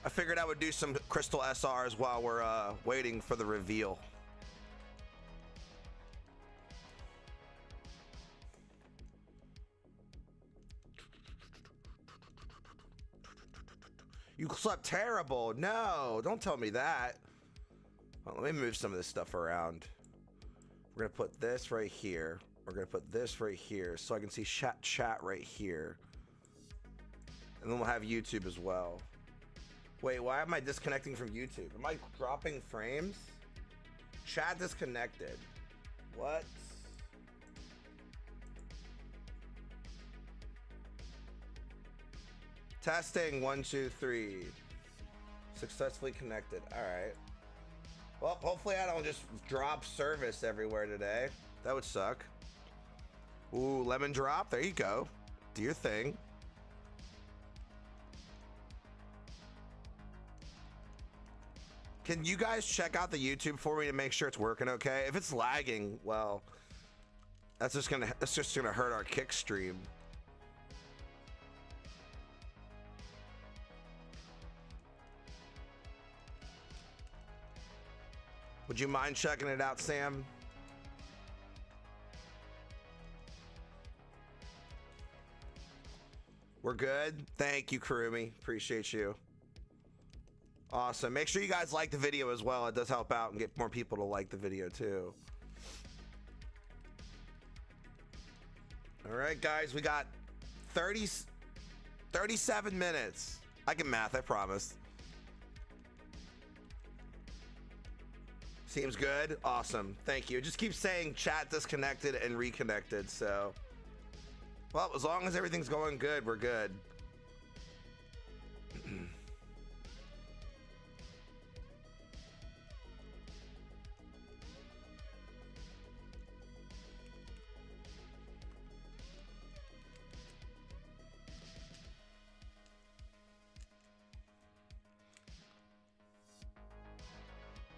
I figured I would do some crystal SRs while we're waiting for the reveal. You slept terrible. No, don't tell me that. Well, let me move some of this stuff around. We're gonna put this right here. We're gonna put this right here so I can see chat right here. And then we'll have YouTube as well. Wait, why am I disconnecting from YouTube? Am I dropping frames? Chat disconnected. What? Testing 1 2 3. Successfully connected. All right. Well, hopefully I don't just drop service everywhere today. That would suck. Ooh, lemon drop. There you go. Do your thing. Can you guys check out the YouTube for me to make sure it's working okay? If it's lagging, well, that's just gonna hurt our kick stream. Would you mind checking it out, Sam? We're good. Thank you, Kurumi. Appreciate you. Awesome. Make sure you guys like the video as well. It does help out and get more people to like the video too. All right, guys, we got 37 minutes. I can math, I promise. Seems good. Awesome. Thank you. Just keep saying chat disconnected and reconnected. So, well, as long as everything's going good, we're good.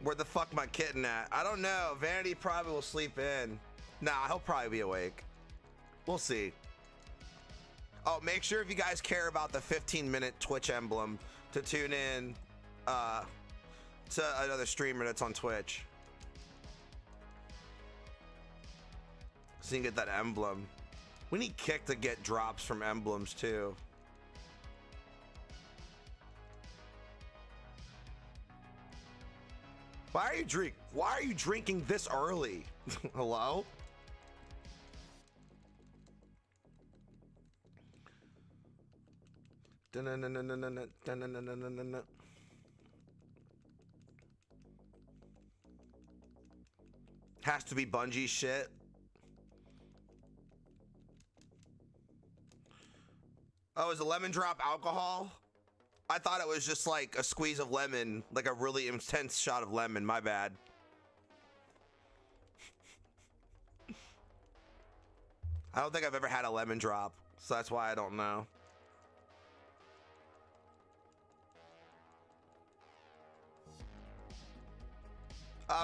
Where the fuck my kitten at? I don't know. Vanity probably will sleep in. Nah, he'll probably be awake. We'll see. Oh, make sure if you guys care about the 15-minute Twitch emblem to tune in to another streamer that's on Twitch. So you can get that emblem. We need Kick to get drops from emblems too. Why are you drinking this early? Hello? Has to be Bungie shit. Oh, is a lemon drop alcohol? I thought it was just like a squeeze of lemon, like a really intense shot of lemon. My bad. I don't think I've ever had a lemon drop, so that's why I don't know.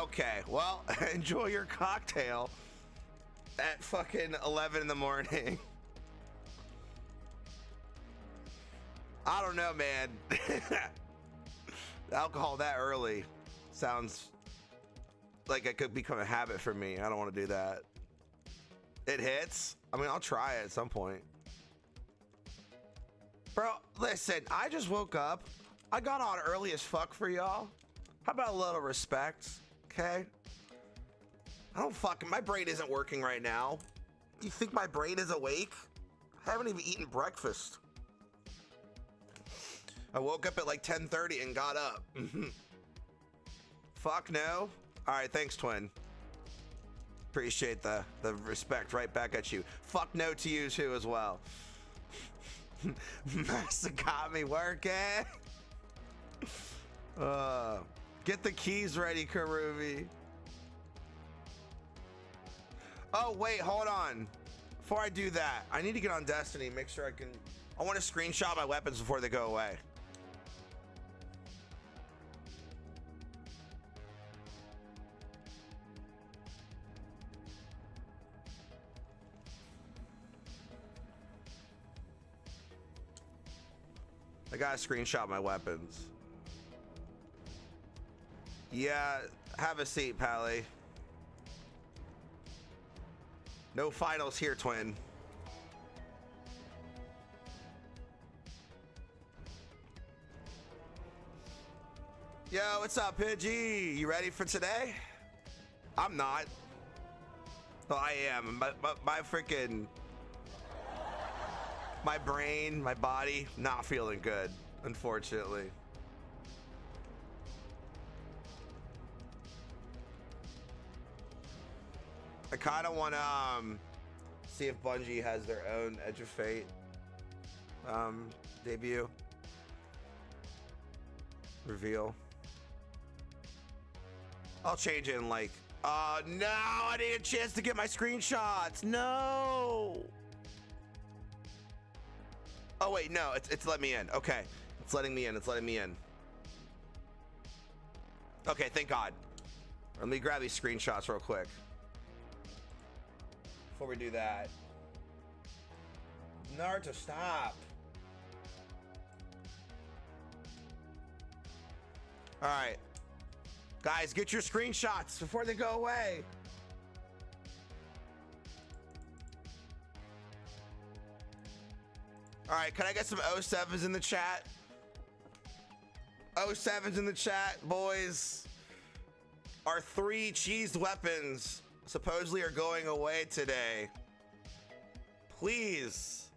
Okay, well, enjoy your cocktail at fucking 11 in the morning. I don't know, man. Alcohol that early sounds like it could become a habit for me. I don't want to do that. It hits? I mean, I'll try it at some point. Bro, listen, I just woke up. I got on early as fuck for y'all. How about a little respect, okay? My brain isn't working right now. Do you think my brain is awake? I haven't even eaten breakfast. I woke up at like 10:30 and got up. Fuck no. All right, thanks, Twin. Appreciate the respect right back at you. Fuck no to you too as well. Massa got me working. Get the keys ready, Karuvi. Oh, wait, hold on. Before I do that, I need to get on Destiny, make sure I want to screenshot my weapons before they go away. I gotta screenshot my weapons. Yeah, have a seat, Pally. No finals here, twin. Yo, what's up, Pidgey? You ready for today? I'm not. Well, I am. My freaking... My brain, my body, not feeling good, unfortunately. I kind of want to see if Bungie has their own Edge of Fate debut. Reveal. I'll change it in like... no, I need a chance to get my screenshots. No. Oh wait, no, it's let me in. Okay, it's letting me in. It's letting me in. Okay, thank God. Let me grab these screenshots real quick before we do that. Naruto, stop. All right, guys, get your screenshots before they go away. All right, can I get some 07s in the chat? 07s in the chat, boys. Our 3 cheesed weapons supposedly are going away today. Please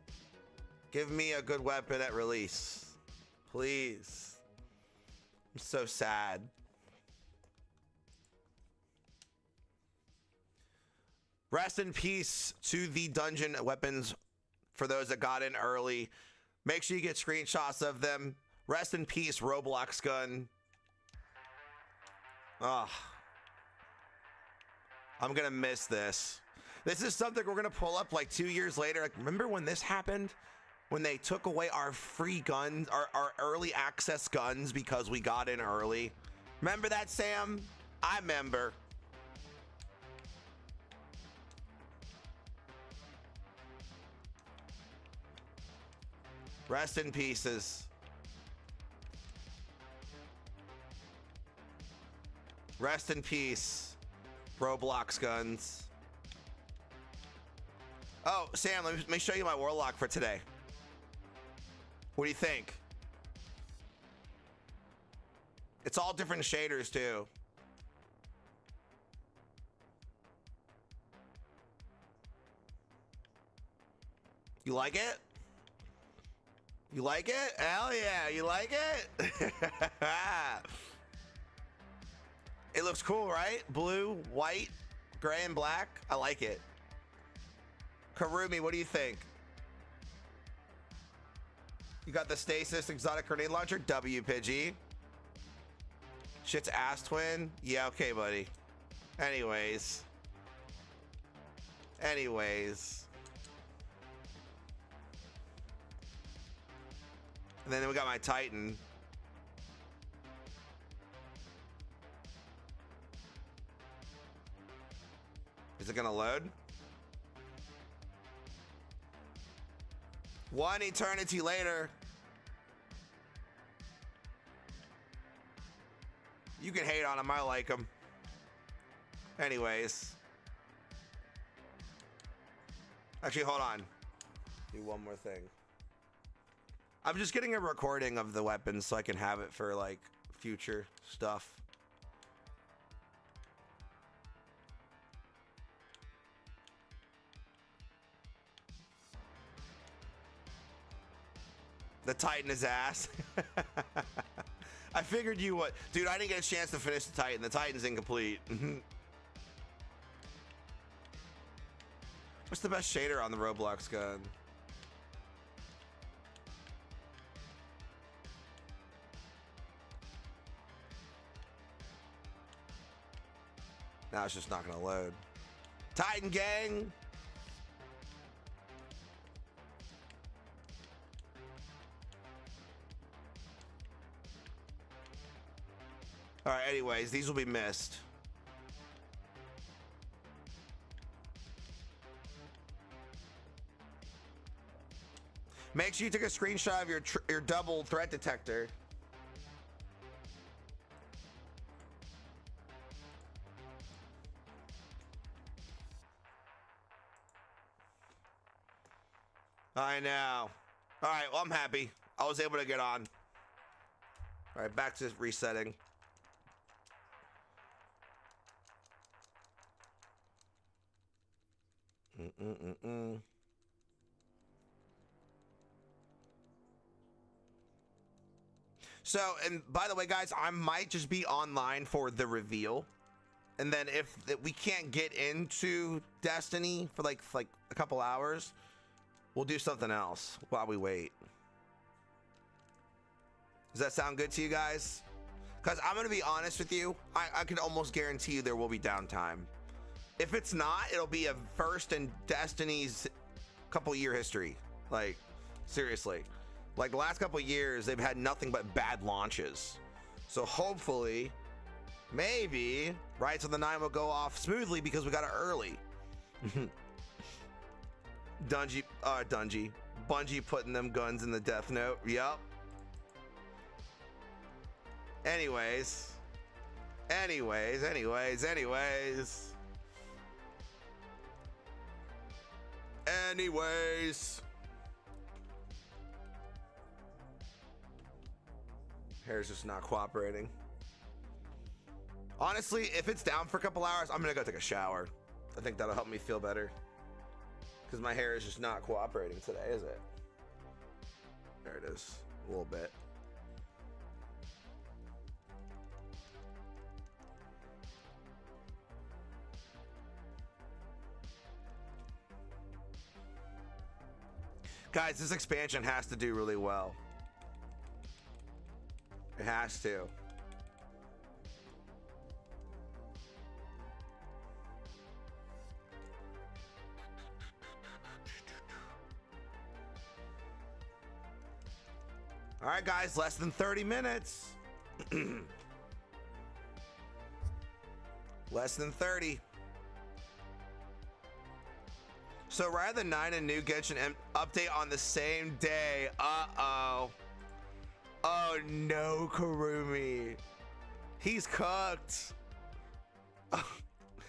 give me a good weapon at release. Please. I'm so sad. Rest in peace to the dungeon weapons. For those that got in early, make sure you get screenshots of them. Rest in peace, Roblox gun. Ugh. I'm gonna miss this. This is something we're gonna pull up like 2 years later. Like, remember when this happened? When they took away our free guns, our early access guns because we got in early. Remember that, Sam? I remember. Rest in pieces. Rest in peace, Roblox guns. Oh, Sam, let me show you my Warlock for today. What do you think? It's all different shaders too. You like it? You like it? Hell yeah, you like it? It looks cool, right? Blue, white, gray, and black. I like it. Karumi, what do you think? You got the Stasis Exotic Grenade Launcher? W, Pidgey. Shit's ass twin? Yeah, okay, buddy. Anyways. And then we got my Titan. Is it gonna load? One eternity later. You can hate on him, I like him. Anyways. Actually, hold on. Do one more thing. I'm just getting a recording of the weapons so I can have it for like future stuff. The Titan is ass. I figured you would. Dude, I didn't get a chance to finish the Titan. The Titan's incomplete. What's the best shader on the Roblox gun? Now it's just not gonna load. Titan gang! Alright, anyways, these will be missed. Make sure you take a screenshot of your double threat detector. I know. All right, well, I'm happy. I was able to get on. All right, back to resetting. So, and by the way, guys, I might just be online for the reveal. And then if we can't get into Destiny for like a couple hours, we'll do something else while we wait. Does that sound good to you guys? Because I'm going to be honest with you. I can almost guarantee you there will be downtime. If it's not, it'll be a first in Destiny's couple year history. Like, seriously. Like, the last couple years, they've had nothing but bad launches. So hopefully, maybe, Rights of the Nine will go off smoothly because we got it early. Bungie putting them guns in the Death Note. Yup. Anyways. Hair's just not cooperating. Honestly, if it's down for a couple hours, I'm gonna go take a shower. I think that'll help me feel better. Because my hair is just not cooperating today, is it? There it is. A little bit. Guys, this expansion has to do really well. It has to. All right, guys, less than 30 minutes. Less than 30. So rather than 9 and new Genshin update on the same day. Uh-oh. Oh no, Kurumi. He's cooked.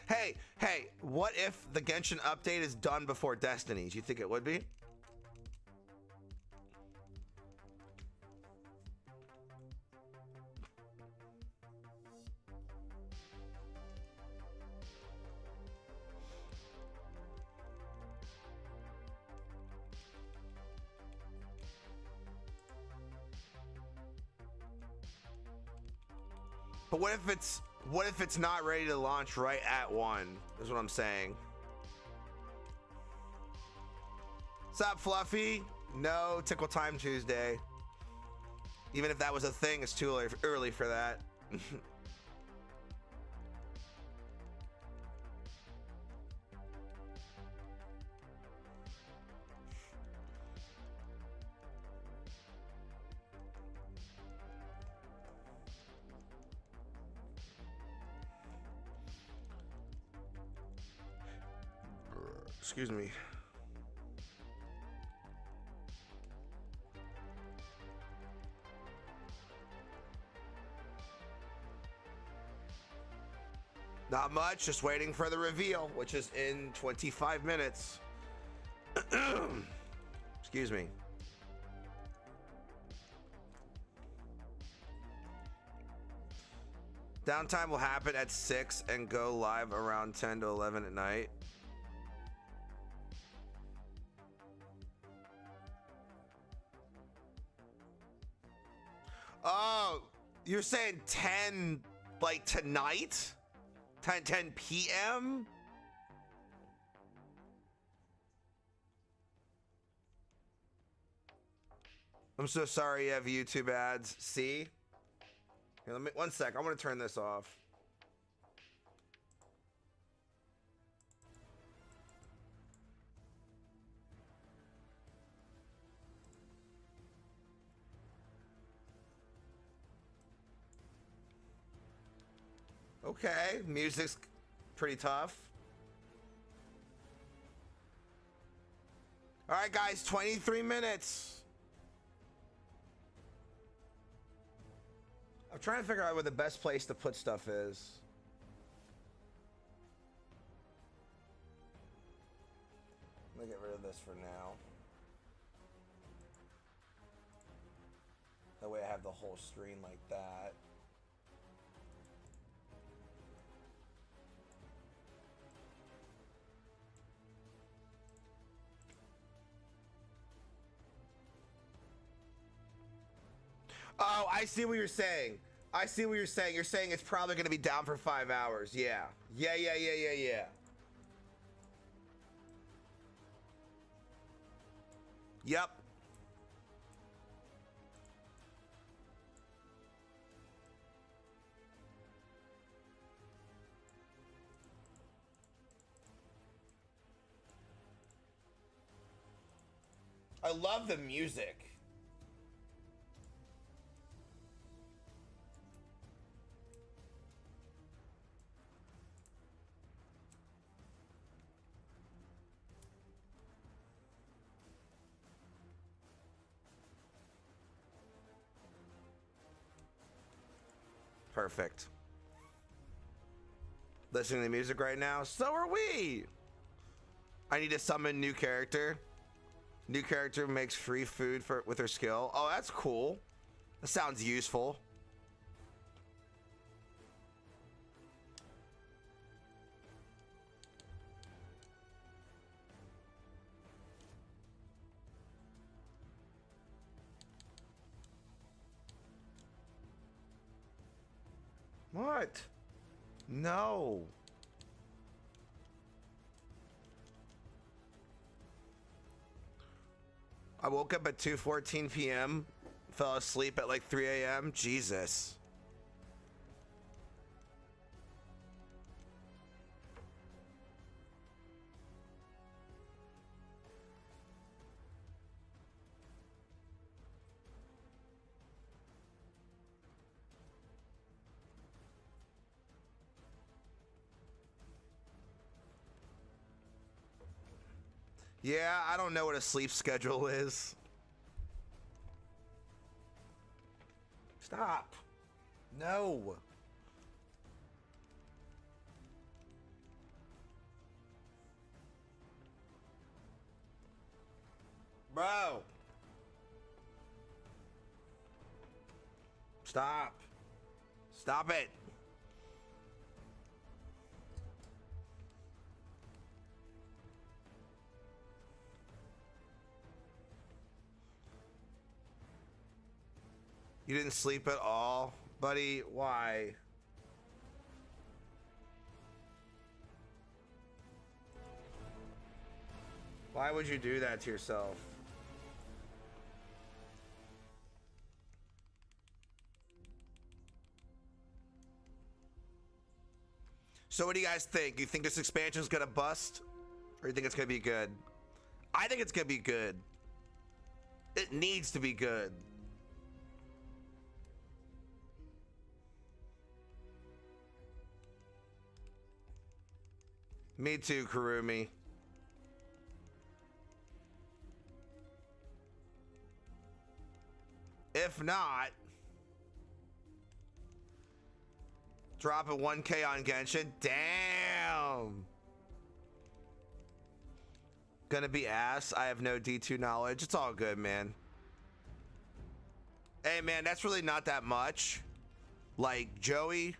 Hey, what if the Genshin update is done before Destiny? Do you think it would be? But what if it's not ready to launch right at 1? Is what I'm saying. What's up, Fluffy? No, Tickle Time Tuesday. Even if that was a thing, it's too early for that. Excuse me. Not much, just waiting for the reveal, which is in 25 minutes. Excuse me. Downtime will happen at 6 and go live around 10 to 11 at night. Oh, you're saying 10, like tonight? 10 p.m.? I'm so sorry you have YouTube ads. See? Here, let me, one sec. I'm going to turn this off. Okay, music's pretty tough. All right, guys, 23 minutes. I'm trying to figure out where the best place to put stuff is. Let me get rid of this for now. have the whole screen like that. Oh, I see what you're saying. I see what you're saying. You're saying it's probably going to be down for 5 hours. Yeah. Yeah. Yep. I love the music. Perfect. Listening to the music right now. So are we. I need to summon new character. New character makes free food with her skill. Oh, that's cool. That sounds useful. What? No. I woke up at 2:14 p.m. Fell asleep at like 3 a.m. Jesus. Yeah, I don't know what a sleep schedule is. Stop. No. Bro. Stop. Stop it. You didn't sleep at all, buddy? Why? Why would you do that to yourself? So what do you guys think? You think this expansion is gonna bust? Or you think it's gonna be good? I think it's gonna be good. It needs to be good. Me too, Kurumi. If not, drop a 1K on Genshin. Damn. Gonna be ass. I have no D2 knowledge. It's all good, man. Hey, man, that's really not that much. Like Joey,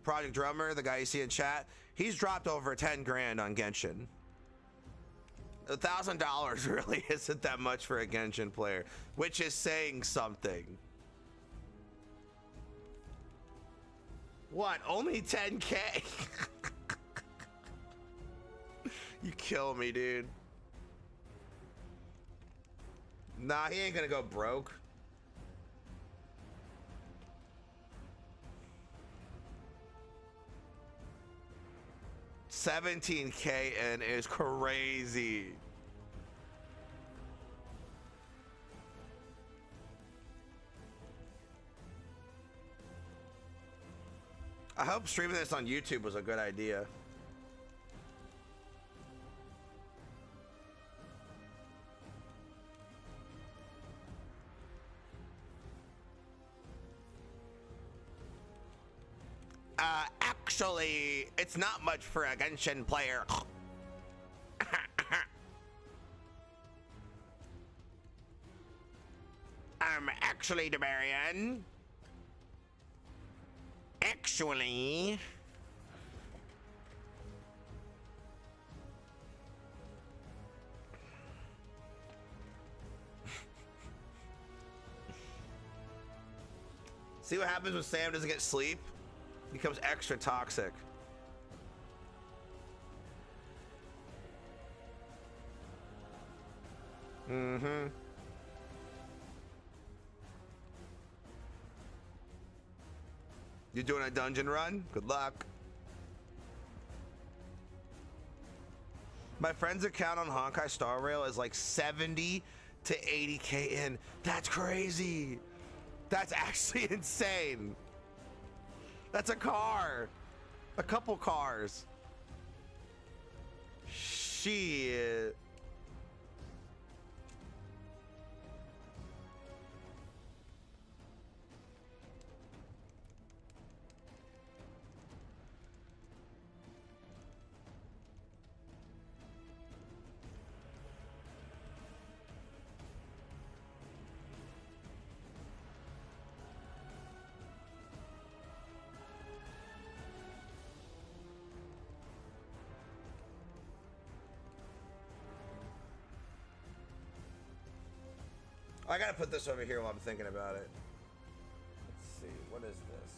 Project Drummer, the guy you see in chat, he's dropped over 10 grand on Genshin. $1,000 really isn't that much for a Genshin player, which is saying something. What? Only 10K? You kill me, dude. Nah, he ain't gonna go broke. $17K and is crazy. I hope streaming this on YouTube was a good idea. Actually, it's not much for a Genshin player. Actually, Debarian. Actually. See what happens when Sam doesn't get sleep? He becomes extra toxic. Mm-hmm. You doing a dungeon run? Good luck. My friend's account on Honkai Star Rail is like 70 to 80K in. That's crazy. That's actually insane. That's a car. A couple cars. Shit. I gotta put this over here while I'm thinking about it. Let's see, what is this?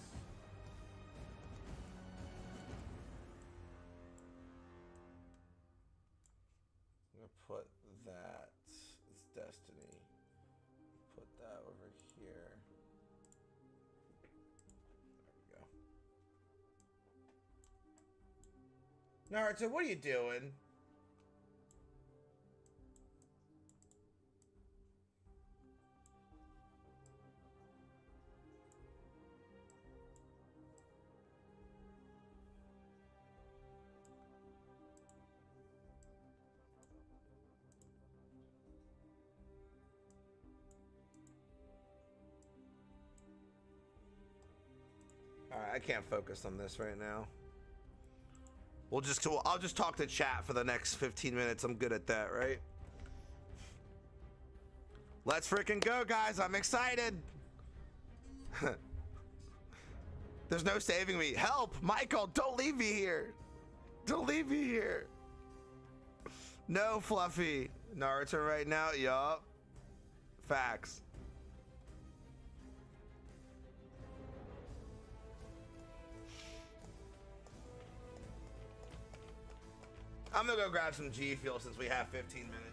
I'm gonna put that. It's Destiny. Put that over here. There we go. Naruto, what are you doing? Alright, I can't focus on this right now. I'll just talk to chat for the next 15 minutes. I'm good at that, right? Let's freaking go, guys. I'm excited. There's no saving me. Help! Michael, don't leave me here. Don't leave me here. No, Fluffy. Naruto right now? Yup. Facts. I'm gonna go grab some G Fuel since we have 15 minutes.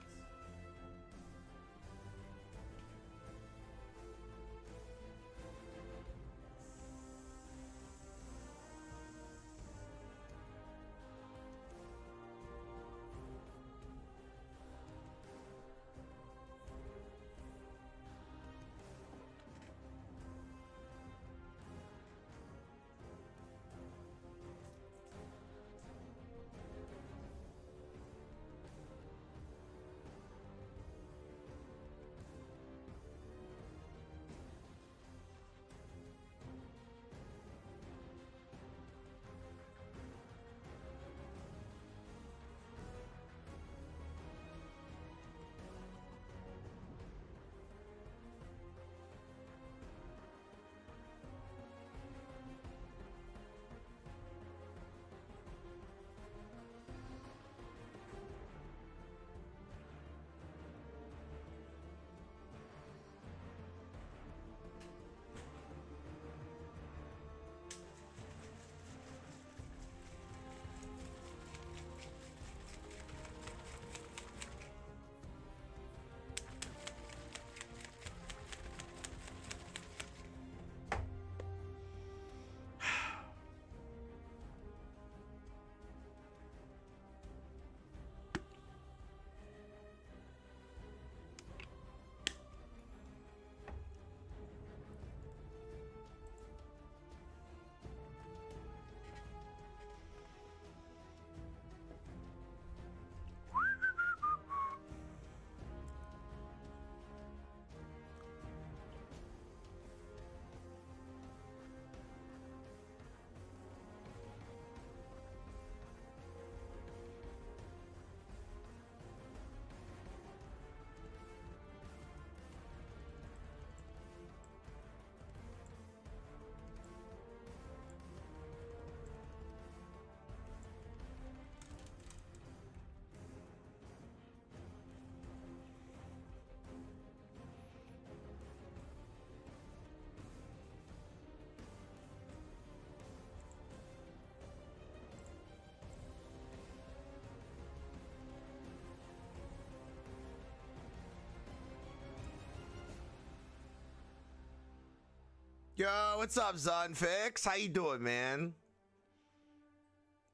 Yo, what's up, Zunfix? How you doing, man?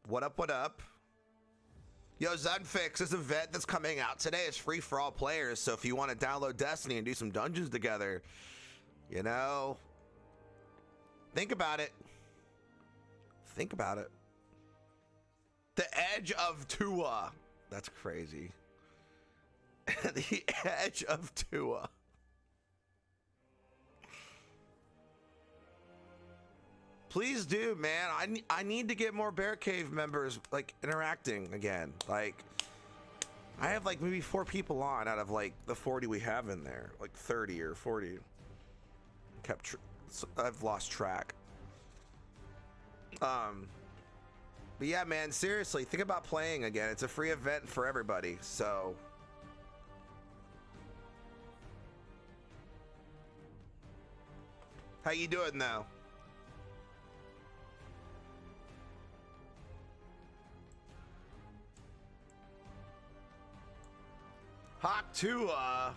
What up, what up? Yo, Zunfix, this event that's coming out today is free for all players, so if you want to download Destiny and do some dungeons together, you know, think about it. Think about it. The Edge of Tua. That's crazy. The Edge of Tua. Please do, man. I need to get more Bear Cave members like interacting again. Like, I have like maybe 4 people on out of like the 40 we have in there, like 30 or 40. I've lost track. But yeah, man, seriously, think about playing again. It's a free event for everybody, so. How you doing though? Hawk Tua.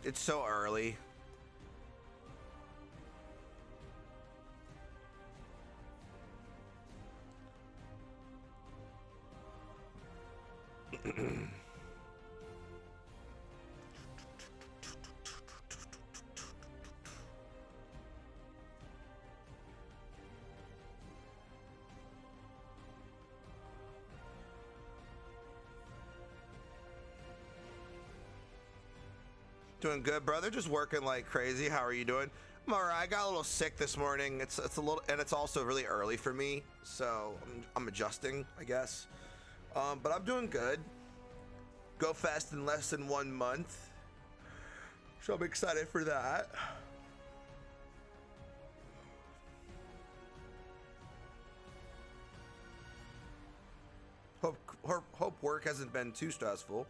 It's so early. Doing good, brother. Just working like crazy. How are you doing? I'm all right. I got a little sick this morning. It's a little, and it's also really early for me, so I'm adjusting, I guess. But I'm doing good. Go fast in less than 1 month, so I'm excited for that. Hope work hasn't been too stressful.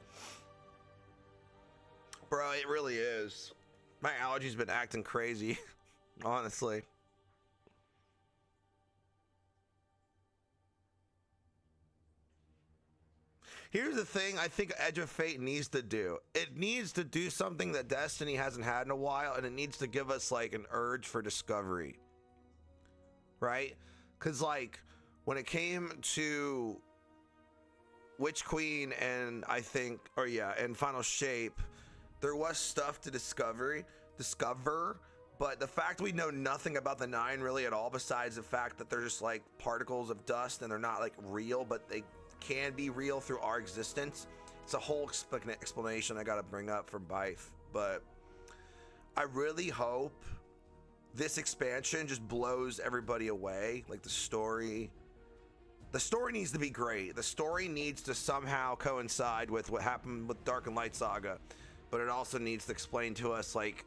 Bro, it really is. My allergies been acting crazy, honestly. Here's the thing I think Edge of Fate needs to do. It needs to do something that Destiny hasn't had in a while, and it needs to give us like an urge for discovery. Right? Because like when it came to Witch Queen and I think, or yeah, and Final Shape, there was stuff to discover, but the fact we know nothing about the 9 really at all, besides the fact that they're just like particles of dust and they're not like real, but they can be real through our existence. It's a whole explanation I gotta bring up from Byth, but I really hope this expansion just blows everybody away. Like the story needs to be great. The story needs to somehow coincide with what happened with Dark and Light Saga. But it also needs to explain to us like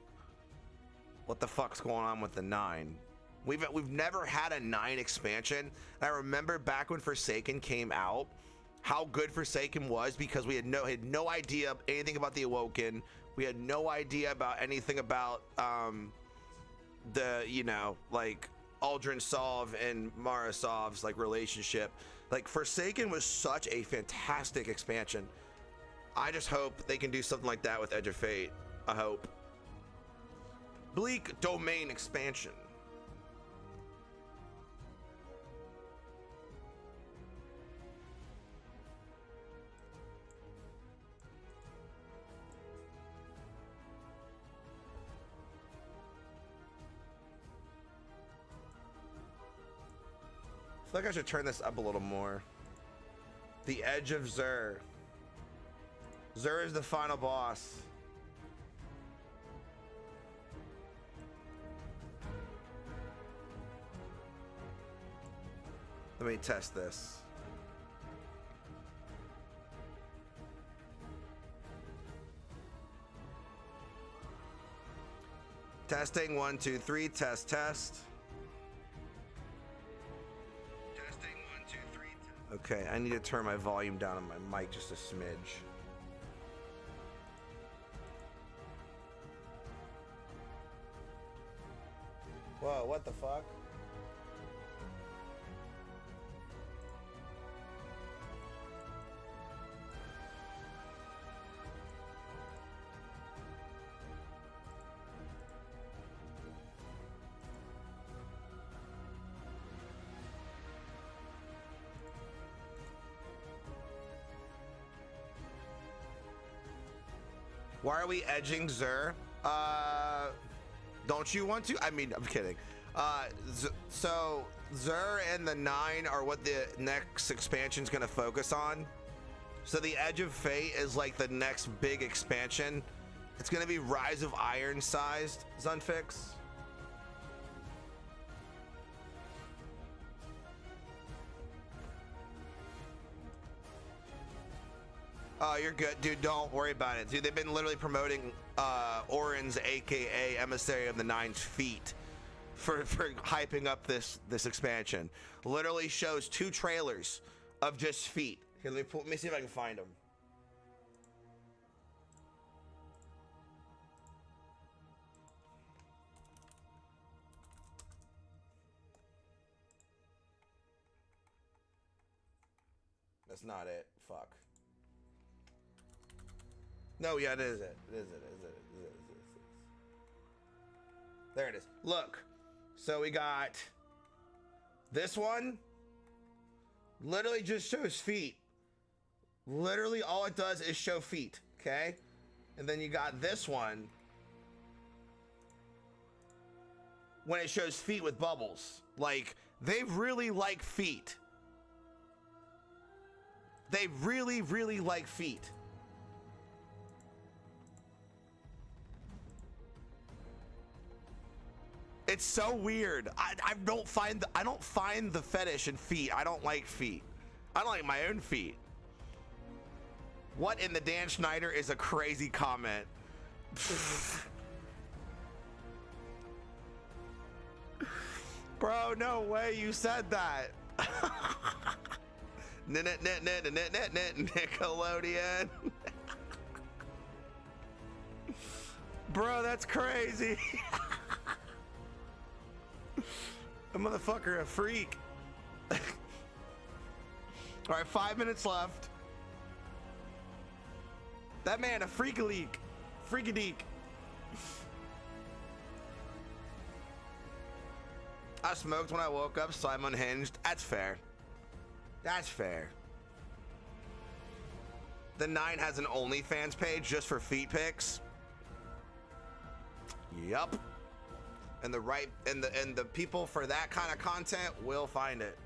what the fuck's going on with the 9. We've never had a 9 expansion. And I remember back when Forsaken came out, how good Forsaken was, because we had no idea anything about the Awoken. We had no idea about anything about the, you know, like Aldrin Sov and Mara Sov's like relationship. Like Forsaken was such a fantastic expansion. I just hope they can do something like that with Edge of Fate. I hope. Bleak Domain expansion. I feel like I should turn this up a little more. The Edge of Xur. Xur is the final boss. Let me test this. Testing 1, 2, 3. Test. Testing 1, 2, 3. Okay, I need to turn my volume down on my mic just a smidge. Whoa, what the fuck? Why are we edging Xur? Don't you want to? I mean, I'm kidding. So Xur and the 9 are what the next expansion's gonna focus on. So the Edge of Fate is like the next big expansion. It's gonna be Rise of Iron sized, Zunfix. Oh, you're good, dude. Don't worry about it, dude. They've been literally promoting Orin's, aka Emissary of the Nine's feet, for hyping up this expansion. Literally shows 2 trailers of just feet. Here, let me see if I can find them. That's not it. Fuck. No, yeah, it is it. It is it. There it is. Look. So we got this one. Literally just shows feet. Literally all it does is show feet. Okay? And then you got this one. When it shows feet with bubbles. Like, they really like feet. They really, really like feet. It's so weird. I don't find the fetish in feet. I don't like feet. I don't like my own feet. What in the Dan Schneider is a crazy comment. Bro, no way you said that. Nickelodeon. Bro, that's crazy. A motherfucker, a freak. All right, 5 minutes left. That man, a freak-a-leak. Freak-a-deek. I smoked when I woke up, so I'm unhinged. That's fair. That's fair. The 9 has an OnlyFans page just for feet pics. Yup. And the people for that kind of content will find it.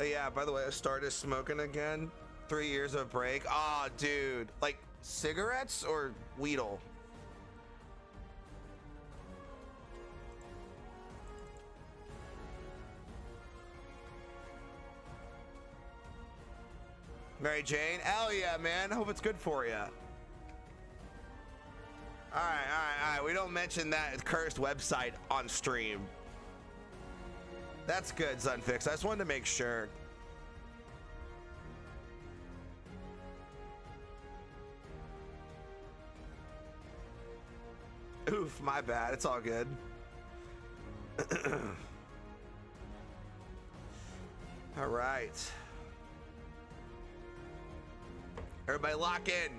Oh yeah, by the way, I started smoking again. 3 years of break. Ah, dude. Like cigarettes or Weedle? Mary Jane? Hell yeah, man. Hope it's good for you. All right. We don't mention that cursed website on stream. That's good, Zunfix. I just wanted to make sure. Oof, my bad. It's all good. All right. Everybody lock in.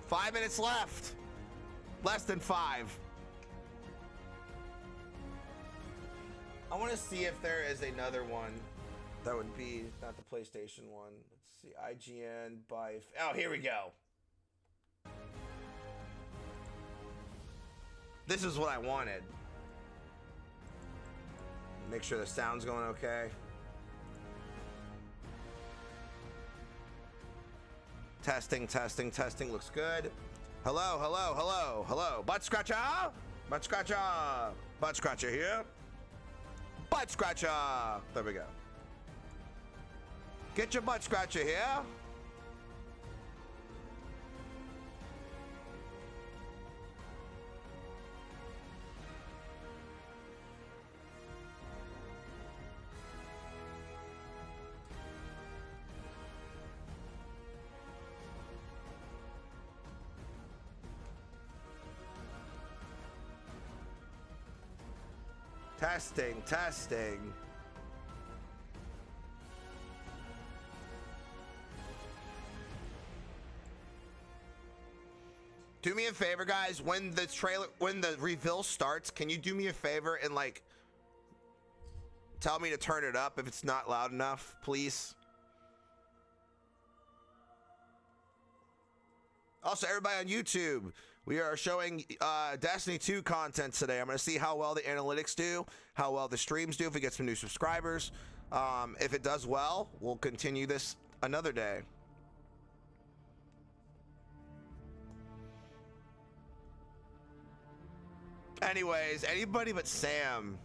5 minutes left. Less than 5. I want to see if there is another one. That would be not the PlayStation one. Let's see. IGN by... Oh, here we go. This is what I wanted. Make sure the sound's going okay. Testing. Looks good. Hello. Butt scratcher. Butt scratcher here. Butt scratcher. There we go. Get your butt scratcher here. Testing, testing. Do me a favor, guys. When the reveal starts, can you do me a favor and like tell me to turn it up if it's not loud enough, please? Also, everybody on YouTube, we are showing Destiny 2 content today. I'm going to see how well the analytics do, how well the streams do, if we get some new subscribers. If it does well, we'll continue this another day. Anyways, anybody but Sam.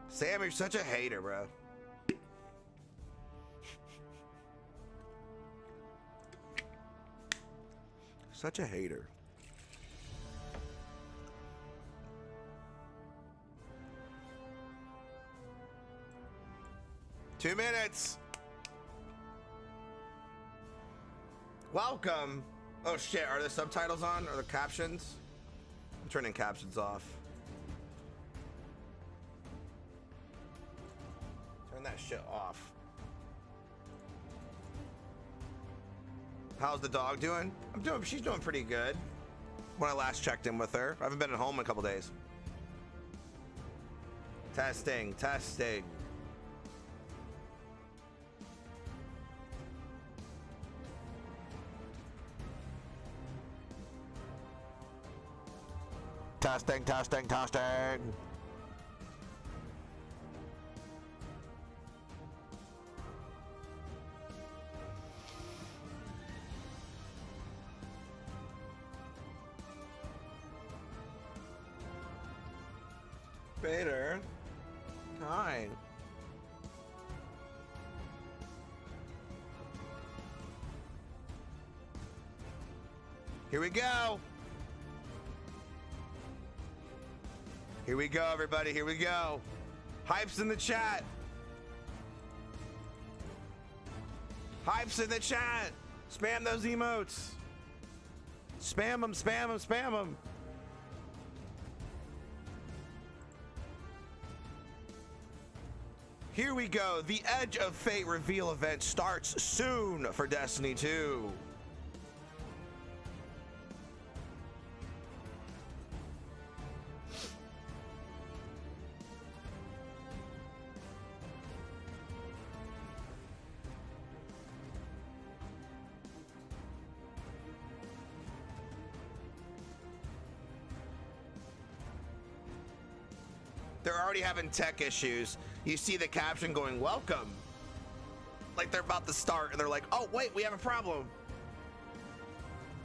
Sam, you're such a hater, bro. Such a hater. Two minutes. Welcome. Oh shit, are the subtitles on? Or the captions? I'm turning captions off. Turn that shit off. How's the dog doing? She's doing pretty good. When I last checked in with her. I haven't been at home in a couple days. Testing, testing. Testing, testing, testing. Vader. Hi. Here we go. Here we go, everybody. Here we go. Hype's in the chat. Hype's in the chat. Spam those emotes. Spam them, spam them, spam them. Here we go. The Edge of Fate reveal event starts soon for Destiny 2. They're already having tech issues. You see the caption going, welcome. Like they're about to start and they're like, oh, wait, we have a problem.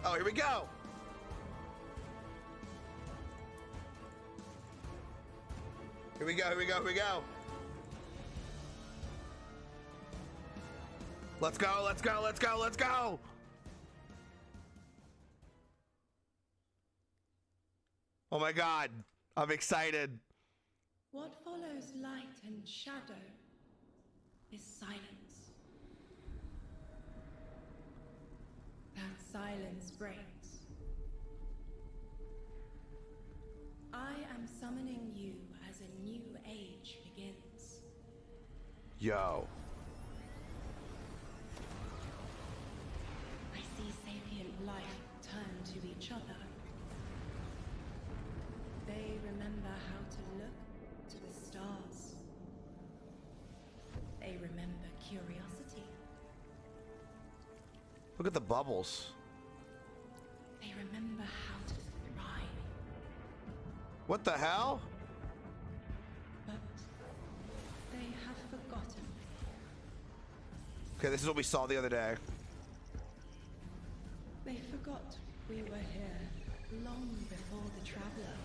Oh, here we go. Here we go, here we go, here we go. Let's go, let's go, let's go, let's go. Oh my God, I'm excited. What follows light and shadow is silence. That silence breaks. I am summoning you as a new age begins. Yo. I see sapient life turn to each other. They remember how to look to the stars. They remember curiosity. Look at the bubbles. They remember how to thrive. What the hell? But they have forgotten. Okay, this is what we saw the other day. They forgot we were here long before the Traveler.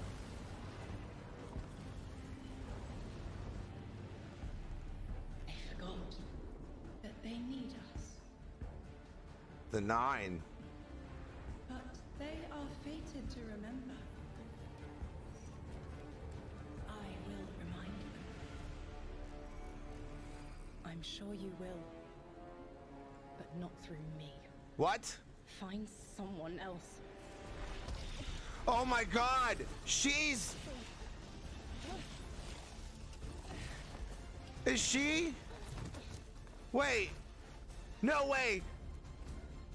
They forgot that they need us. The 9. But they are fated to remember. I will remind them. I'm sure you will. But not through me. What? Find someone else. Oh my god! She's... Is she? Wait. No way.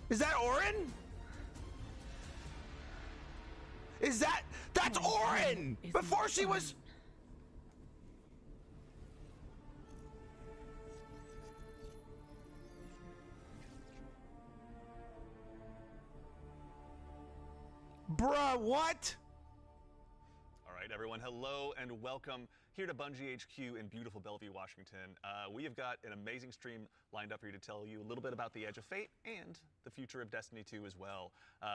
Is that Orin? Is that... That's Orin! Before she was... Bruh, what? All right, everyone, hello and welcome here to Bungie HQ in beautiful Bellevue, Washington. We have got an amazing stream lined up for you to tell you a little bit about the Edge of Fate and the future of Destiny 2 as well.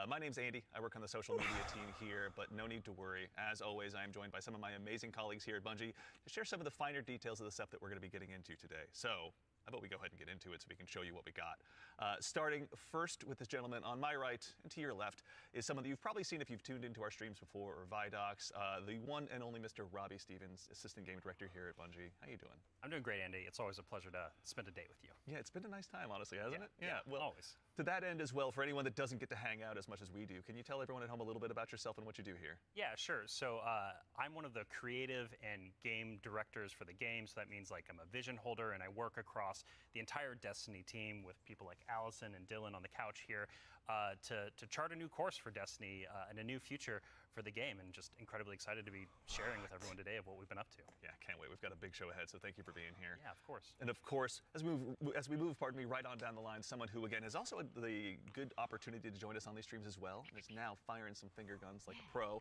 My name's Andy. I work on the social media team here, but no need to worry. As always, I am joined by some of my amazing colleagues here at Bungie to share some of the finer details of the stuff that we're going to be getting into today. So, how about we go ahead and get into it so we can show you what we got. Starting first with this gentleman on my right and to your left is someone that you've probably seen if you've tuned into our streams before or Vidocs, the one and only Mr. Robbie Stevens, Assistant Game Director here at Bungie. How you doing? I'm doing great, Andy. It's always a pleasure to spend a date with you. Yeah, it's been a nice time, honestly, hasn't it? Yeah, Well, always. to that end as well, for anyone that doesn't get to hang out as much as we do, can you tell everyone at home a little bit about yourself and what you do here? Yeah, sure. So I'm one of the creative and game directors for the game. So that means like I'm a vision holder and I work across the entire Destiny team with people like Allison and Dylan on the couch here to chart a new course for Destiny and a new future for the game, and just incredibly excited to be sharing with everyone today of what we've been up to. Yeah, can't wait. We've got a big show ahead, so thank you for being here. Yeah, of course. And of course, as we move, right on down the line, someone who again has also had the good opportunity to join us on these streams as well, and is now firing some finger guns like a pro.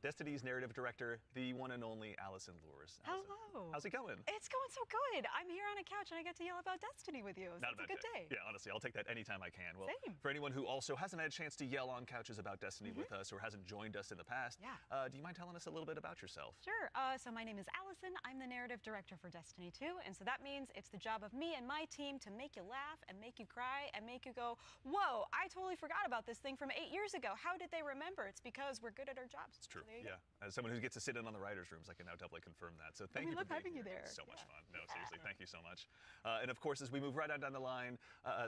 Destiny's narrative director, the one and only Allison Lures. Allison, hello. how's it going? It's going so good. I'm here on a couch and I get to yell about Destiny with you. So Not it's a bad good day. Yeah, honestly, I'll take that anytime I can. Well, Same. for anyone who also hasn't had a chance to yell on couches about Destiny with us or hasn't joined us in the past, Yeah. Do you mind telling us a little bit about yourself? Sure. So my name is Allison. I'm the narrative director for Destiny 2, and so that means it's the job of me and my team to make you laugh and make you cry and make you go, whoa, I totally forgot about this thing from 8 years ago. How did they remember? It's because we're good at our jobs. It's true. So there you go. Yeah. As someone who gets to sit in on the writers' rooms, I can now doubly confirm that. So thank we you for love having being you here. there. So much Yeah. fun. No, seriously, thank you so much. And of course, as we move right on down the line,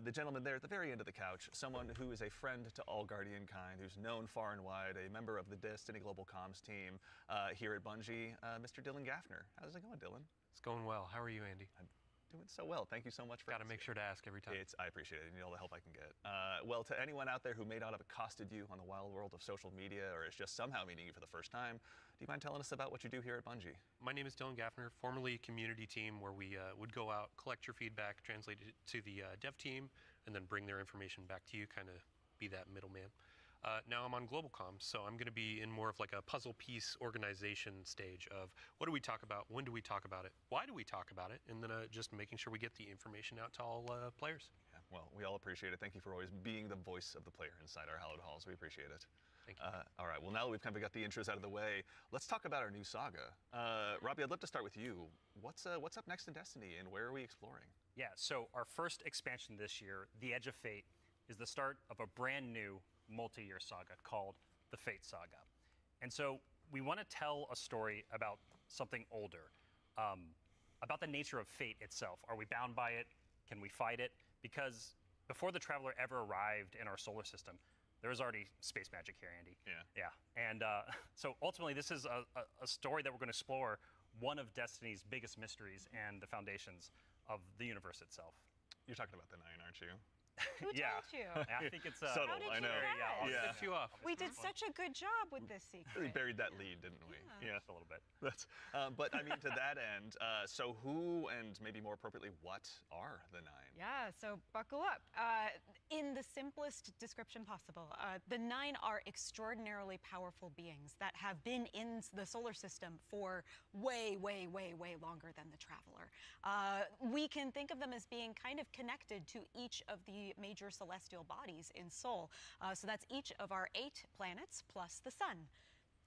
the gentleman there at the very end of the couch, someone who is a friend to all Guardian kind, who's known far and wide, a member of the Destiny Global Comms team here at Bungie, Mr. Dylan Gaffner. How's it going, Dylan? It's going well. How are you, Andy? I'm doing so well. Thank you so much for Got to make sure to ask every time. I appreciate it. You need all the help I can get. Well, to anyone out there who may not have accosted you on the wild world of social media or is just somehow meeting you for the first time, do you mind telling us about what you do here at Bungie? My name is Dylan Gaffner, formerly community team, where we would go out, collect your feedback, translate it to the dev team, and then bring their information back to you, kind of be that middleman. Now I'm on Global Comms, so I'm going to be in more of like a puzzle piece organization stage of what do we talk about, when do we talk about it, why do we talk about it, and then just making sure we get the information out to all players. Yeah, well, we all appreciate it. Thank you for always being the voice of the player inside our hallowed halls. We appreciate it. Thank you. All right, well, now that we've kind of got the intros out of the way, let's talk about our new saga. Robbie, I'd love to start with you. What's up next in Destiny, and where are we exploring? Yeah, so our first expansion this year, The Edge of Fate, is the start of a brand new multi-year saga called the Fate Saga. And so we want to tell a story about something older, about the nature of fate itself. Are we bound by it? Can we fight it? Because before the Traveler ever arrived in our solar system, there was already space magic here, Andy. Yeah. And so ultimately, this is a story that we're going to explore one of Destiny's biggest mysteries and the foundations of the universe itself. You're talking about the Nine, aren't you? Who Yeah. told you? I think it's Subtle, How did I you know. guess? Yeah. Set you off. We did such a good job with this Really secret. buried that lead, didn't we? Yeah. Just a little bit. That's, but I mean, to that end, so who and maybe more appropriately, what are the Nine? Yeah, so buckle up. In the simplest description possible, the Nine are extraordinarily powerful beings that have been in the solar system for way, way, way, way longer than the Traveler. We can think of them as being kind of connected to each of the major celestial bodies in Sol. So that's each of our 8 planets plus the sun.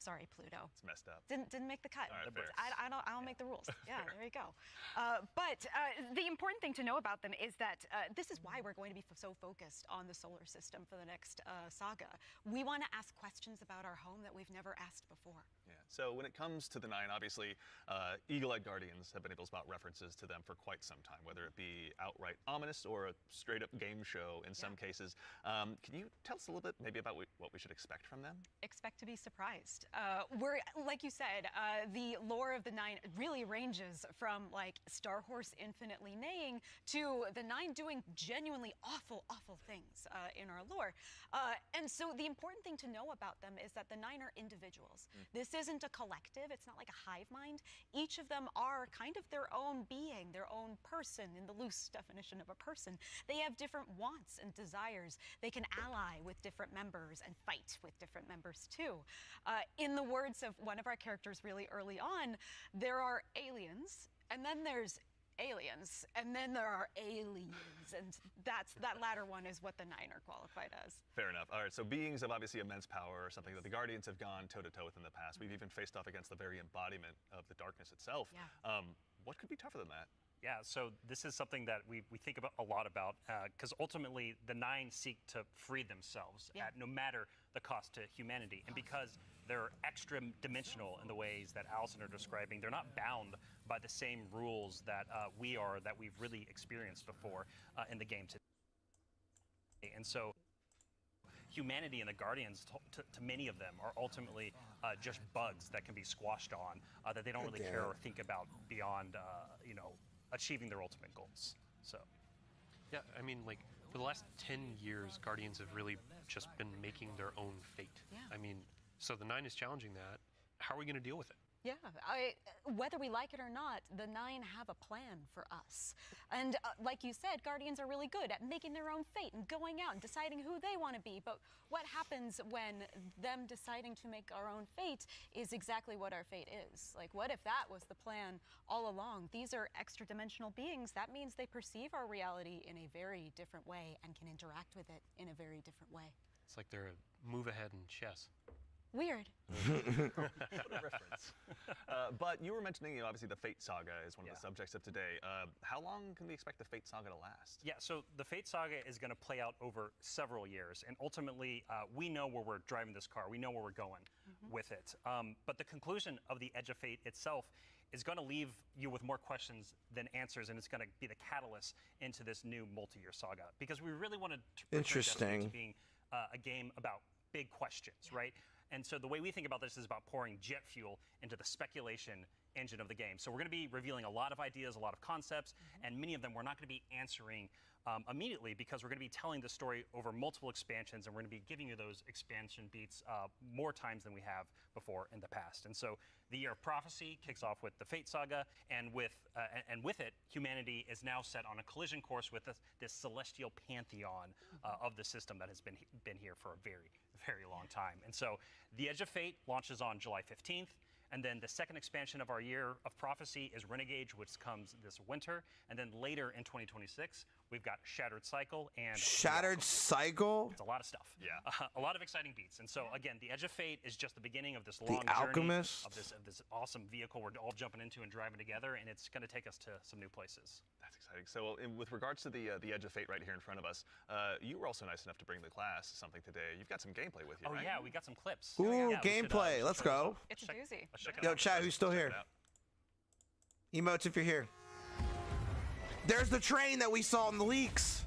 Sorry, Pluto. It's messed up. Didn't make the cut. All right, fair. I don't make the rules. Yeah, there you go. But the important thing to know about them is that this is why we're going to be so focused on the solar system for the next saga. We want to ask questions about our home that we've never asked before. Yeah. So when it comes to the 9, obviously, Eagle-Eyed Guardians have been able to spot references to them for quite some time, whether it be outright ominous or a straight-up game show in some cases. Can you tell us a little bit maybe about what we should expect from them? Expect to be surprised. We're, like you said, the lore of the 9 really ranges from like Star Horse infinitely neighing to the 9 doing genuinely awful, awful things in our lore. And so the important thing to know about them is that the 9 are individuals. This isn't a collective. It's not like a hive mind. Each of them are kind of their own being, their own person in the loose definition of a person. They have different wants and desires. They can ally with different members and fight with different members too. In the words of one of our characters really early on, there are aliens, and then there's aliens, and then there are aliens, and that latter one is what the 9 are qualified as. Fair enough. All right, so beings of obviously immense power are something that the Guardians have gone toe-to-toe with in the past. We've even faced off against the very embodiment of the darkness itself. Yeah. What could be tougher than that? Yeah, so this is something that we think about a lot about, because ultimately the 9 seek to free themselves at no matter the cost to humanity. And because they're extra dimensional in the ways that Allison are describing, they're not bound by the same rules that we are, that we've really experienced before in the game today. And so humanity and the Guardians, to many of them, are ultimately just bugs that can be squashed on, that they don't really care or think about beyond, achieving their ultimate goals. So, Yeah, I mean, like, for the last 10 years, Guardians have really just been making their own fate. Yeah. I mean, so the 9 is challenging that. How are we going to deal with it? Yeah, whether we like it or not, the 9 have a plan for us. And like you said, Guardians are really good at making their own fate and going out and deciding who they want to be. But what happens when them deciding to make our own fate is exactly what our fate is? Like, what if that was the plan all along? These are extra-dimensional beings. That means they perceive our reality in a very different way and can interact with it in a very different way. It's like they're a move ahead in chess. Weird. What a reference. But you were mentioning, obviously the Fate Saga is one of the subjects of today. How long can we expect the Fate Saga to last? yeah, so the Fate Saga is going to play out over several years, and ultimately we know where we're driving this car. We know where we're going with it. But the conclusion of the Edge of Fate itself is going to leave you with more questions than answers, and it's going to be the catalyst into this new multi-year saga, because we really wanted to return Destiny to being a game about big questions, right? And so the way we think about this is about pouring jet fuel into the speculation engine of the game. So we're going to be revealing a lot of ideas, a lot of concepts, and many of them we're not going to be answering immediately, because we're going to be telling the story over multiple expansions, and we're going to be giving you those expansion beats more times than we have before in the past. And so the Year of Prophecy kicks off with the Fate Saga, and with it, humanity is now set on a collision course with this celestial pantheon of the system that has been here for a very, very long time. And so the Edge of Fate launches on July 15th. And then the second expansion of our Year of Prophecy is Renegade, which comes this winter. And then later in 2026, we've got Shattered Cycle and Shattered Cycle? It's a lot of stuff. Yeah. A lot of exciting beats. And so again, the Edge of Fate is just the beginning of this The long journey Alchemist? of this awesome vehicle we're all jumping into and driving together, and it's going to take us to some new places. That's exciting. So with regards to the Edge of Fate right here in front of us, you were also nice enough to bring the class something today. You've got some gameplay with you, Oh right? yeah, we got some clips. Ooh, Yeah, we should, gameplay. Let's go. It's a doozy. Let's check it Yo, out. chat, who's still here? Check it out. Emotes if you're here. There's the train that we saw in the leaks.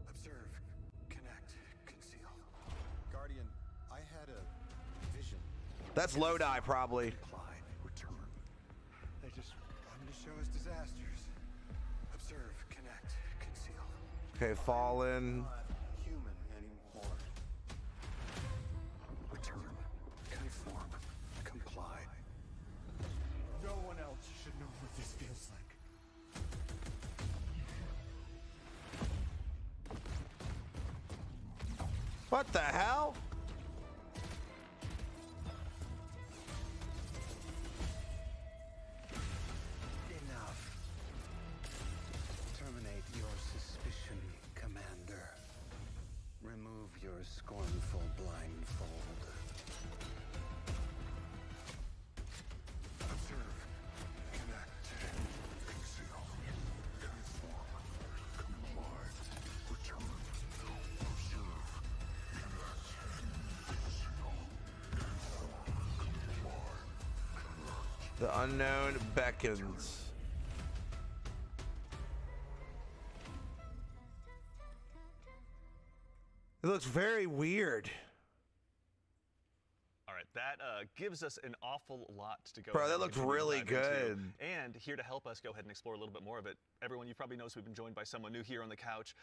Observe, connect, conceal. Guardian, I had a vision. That's Lodi, probably. Apply, return. They just wanted to show us disasters. Observe, connect, conceal. Okay, Fallen. Not human anymore. Return, conform, comply. No one else should know what this feels like. What the hell? Enough. Terminate your suspicion, Commander. Remove your scornful blindfold. The unknown beckons. It looks very weird. All right, that gives us an awful lot to go. Bro, ahead that and looked continue to really dive into. good. And here to help us go ahead and explore a little bit more of it, everyone, you probably noticed we've been joined by someone new here on the couch.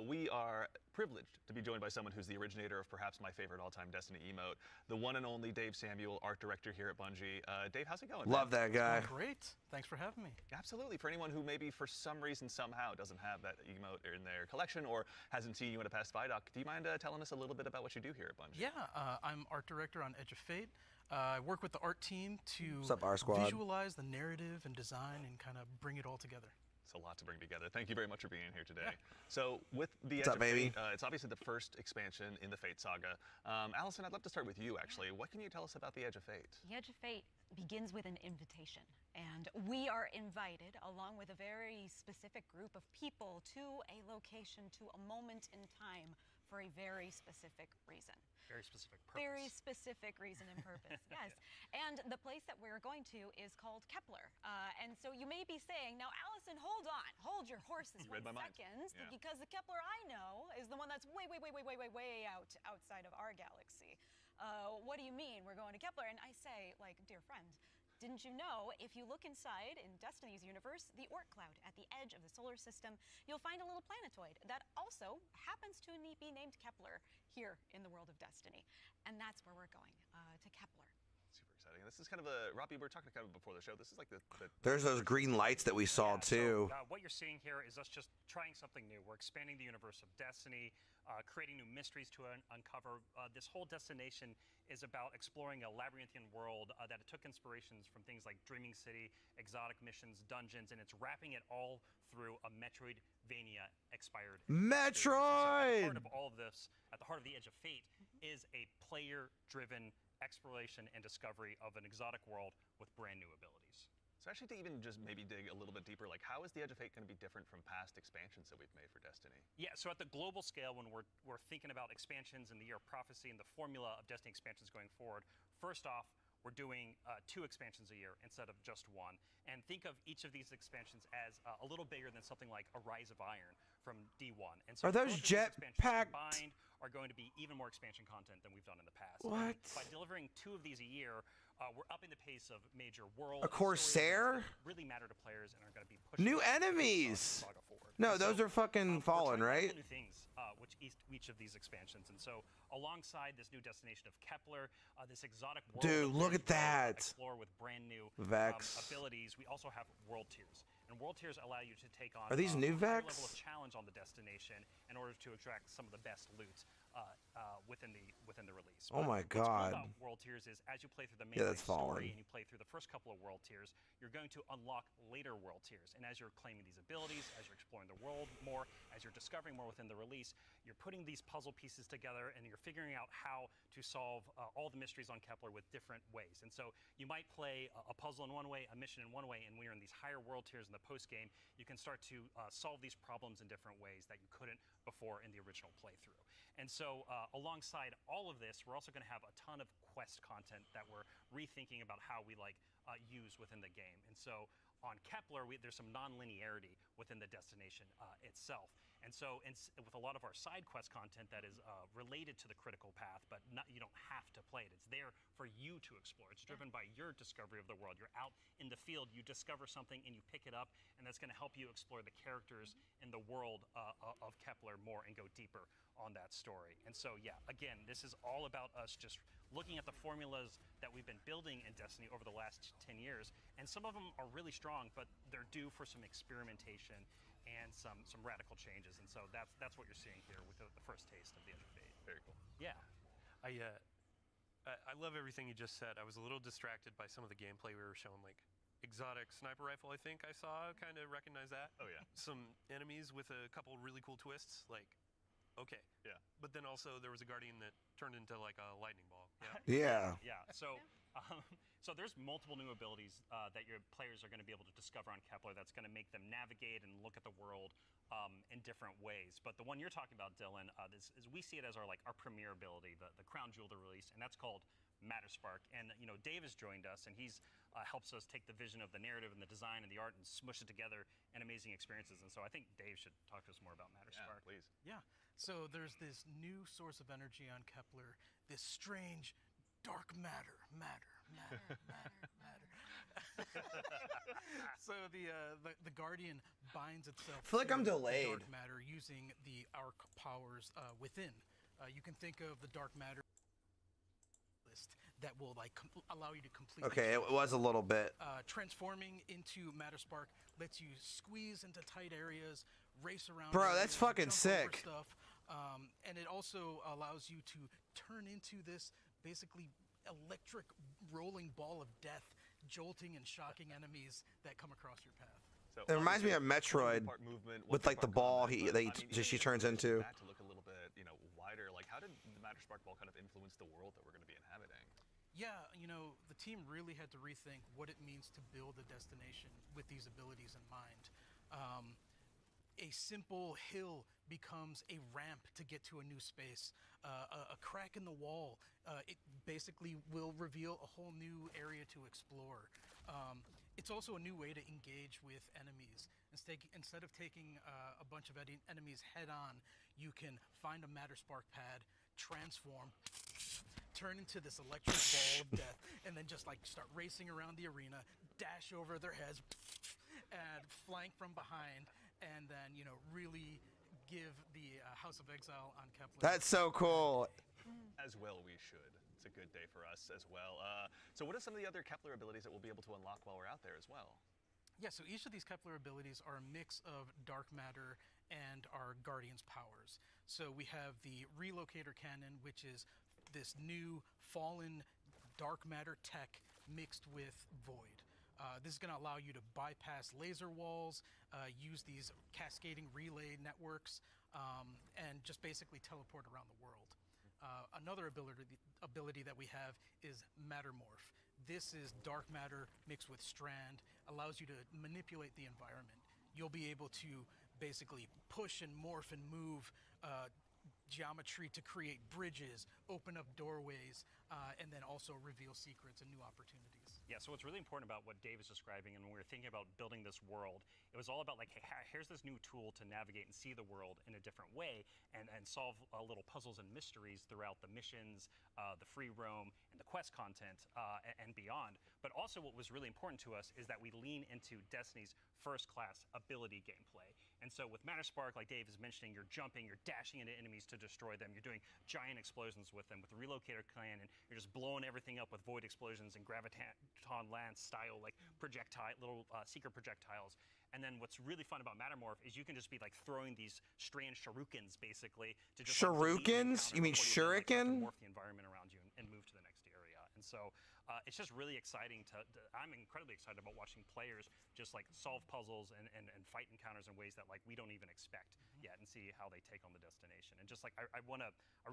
We are privileged to be joined by someone who's the originator of perhaps my favorite all-time Destiny emote, the one and only Dave Samuel, art director here at Bungie. Dave, how's it going? Love man? that guy. Great. Thanks for having me. Absolutely. For anyone who maybe for some reason somehow doesn't have that emote in their collection or hasn't seen you in a past Vidoc, do you mind telling us a little bit about what you do here at Bungie? Yeah, I'm art director on Edge of Fate. I work with the art team to What's up, R Squad? visualize the narrative and design and kind of bring it all together. It's a lot to bring together. Thank you very much for being here today. So with the What's Edge up, of baby? Fate, it's obviously the first expansion in the Fate saga. Allison, I'd love to start with you actually. What can you tell us about the Edge of Fate? The Edge of Fate begins with an invitation, and we are invited along with a very specific group of people to a location, to a moment in time for a very specific reason. Very specific purpose. Very specific reason and purpose, yes. And the place that we're going to is called Kepler. And so you may be saying, now Allison, hold on, hold your horses You read 1 my mind. second, Yeah. because the Kepler I know is the one that's way outside of our galaxy. What do you mean we're going to Kepler? And I say, like, dear friend, didn't you know if you look inside in Destiny's universe, the Oort cloud at the edge of the solar system, you'll find a little planetoid that also happens to be named Kepler here in the world of Destiny. And that's where we're going, to Kepler. Super exciting. This is kind of a, Robbie, we were talking kind of before the show. This is like the There's those green lights that we saw Yeah, too. So, what you're seeing here is us just trying something new. We're expanding the universe of Destiny, creating new mysteries to uncover. This whole destination is about exploring a labyrinthian world that it took inspirations from things like Dreaming City, exotic missions, dungeons, and it's wrapping it all through a Metroidvania expired. experience. So at the heart Metroid! of all of this, at the heart of the Edge of Fate, is a player-driven exploration and discovery of an exotic world with brand new abilities. So actually to even just maybe dig a little bit deeper, like how is the Edge of Fate going to be different from past expansions that we've made for Destiny? Yeah, so at the global scale, when we're thinking about expansions in the Year of Prophecy and the formula of Destiny expansions going forward, first off, we're doing 2 expansions a year instead of just 1. And think of each of these expansions as a little bigger than something like a Rise of Iron from D1. And so Are those both of these expansions jet-packed? combined are going to be even more expansion content than we've done in the past. What? And by delivering 2 of these a year, we're upping the pace of major world. A and story Corsair? events that really matter to players and are going to be pushing New the enemies! saga forward. No, And those so, are fucking we're Fallen, trying right? New things, which each of these expansions, and so alongside this new destination of Kepler, this exotic world. Dude, that look we're at that. Explore with brand new Vex. abilities. We also have world tiers, and world tiers allow you to take on Are these new a higher Vex? level of challenge on the destination in order to extract some of the best loot within the release. Oh my What's cool God. about world tiers is as you play through the main Yeah, that's story Fallen. and you play through the first couple of world tiers, you're going to unlock later world tiers. And as you're claiming these abilities, as you're exploring the world more, as you're discovering more within the release, you're putting these puzzle pieces together and you're figuring out how to solve all the mysteries on Kepler with different ways. And so you might play a puzzle in one way, a mission in one way, and when you're in these higher world tiers in the post game, you can start to solve these problems in different ways that you couldn't before in the original playthrough. And so alongside all of this, we're also going to have a ton of quest content that we're rethinking about how we use within the game. And so on Kepler, there's some non-linearity within the destination itself. And so with a lot of our side quest content that is related to the critical path, but you don't have to play it. It's there for you to explore. It's driven by your discovery of the world. You're out in the field, you discover something and you pick it up, and that's going to help you explore the characters in the world of Kepler more and go deeper on that story. And so, yeah, again, this is all about us just looking at the formulas that we've been building in Destiny over the last 10 years. And some of them are really strong, but they're due for some experimentation and some radical changes. And so that's what you're seeing here with the first taste of the Edge of Fate. Very cool. Yeah. I love everything you just said. I was a little distracted by some of the gameplay we were showing, like exotic sniper rifle, I think I saw, kind of recognize that. Oh, yeah. Some enemies with a couple really cool twists, like, okay. Yeah. But then also there was a guardian that turned into like a lightning ball. Yeah. Yeah. Yeah. So So there's multiple new abilities that your players are going to be able to discover on Kepler that's going to make them navigate and look at the world in different ways. But the one you're talking about, Dylan, is we see it as our premier ability, the crown jewel to release, and that's called Matterspark. And Dave has joined us, and he's helps us take the vision of the narrative and the design and the art and smush it together in amazing experiences. And so I think Dave should talk to us more about Matterspark. Yeah, please. Yeah. So there's this new source of energy on Kepler, this strange dark matter. So the Guardian binds itself. I feel like to I'm the delayed. dark matter using the arc powers within. You can think of the dark matter list that will allow you to completely. Okay, it was a little bit. Transforming into Matterspark lets you squeeze into tight areas, race around. Bro, areas, that's fucking jump over sick. Stuff, and it also allows you to turn into this basically electric rolling ball of death, jolting and shocking enemies that come across your path. So It reminds me of obviously, Metroid one part movement, with, one like, the part ball combat, he- but, they- I mean, she even turns for into. that to look a little bit, wider. Like, how did the Matterspark ball kind of influence the world that we're going to be inhabiting? Yeah, the team really had to rethink what it means to build a destination with these abilities in mind. A simple hill becomes a ramp to get to a new space. A crack in the wall, it basically will reveal a whole new area to explore. It's also a new way to engage with enemies. Instead of taking a bunch of enemies head on, you can find a Matterspark pad, transform, turn into this electric ball of death, and then just start racing around the arena, dash over their heads, and flank from behind, and then really give the House of Exile on Kepler. That's so cool. As well, we should. It's a good day for us as well. So what are some of the other Kepler abilities that we'll be able to unlock while we're out there as well? Yeah, so each of these Kepler abilities are a mix of dark matter and our Guardian's powers. So we have the Relocator Cannon, which is this new fallen dark matter tech mixed with void. This is going to allow you to bypass laser walls, use these cascading relay networks, and just basically teleport around the world. Another ability that we have is Mattermorph. This is dark matter mixed with strand, allows you to manipulate the environment. You'll be able to basically push and morph and move geometry to create bridges, open up doorways, and then also reveal secrets and new opportunities. Yeah, so what's really important about what Dave is describing, and when we were thinking about building this world, it was all about hey, here's this new tool to navigate and see the world in a different way and solve little puzzles and mysteries throughout the missions, the free roam, and the quest content, and beyond. But also what was really important to us is that we lean into Destiny's first-class ability gameplay. And so with Matterspark, like Dave is mentioning, you're jumping, you're dashing into enemies to destroy them, you're doing giant explosions with them. With the Relocator Cannon, you're just blowing everything up with void explosions and Graviton Lance style little secret projectiles. And then what's really fun about Mattermorph is you can just be throwing these strange shurikens basically to just Shurikens? You mean shuriken? Morph the environment around you and move to the next area. And so it's just really exciting I'm incredibly excited about watching players just solve puzzles and fight encounters in ways that we don't even expect yet, and see how they take on the destination. And just I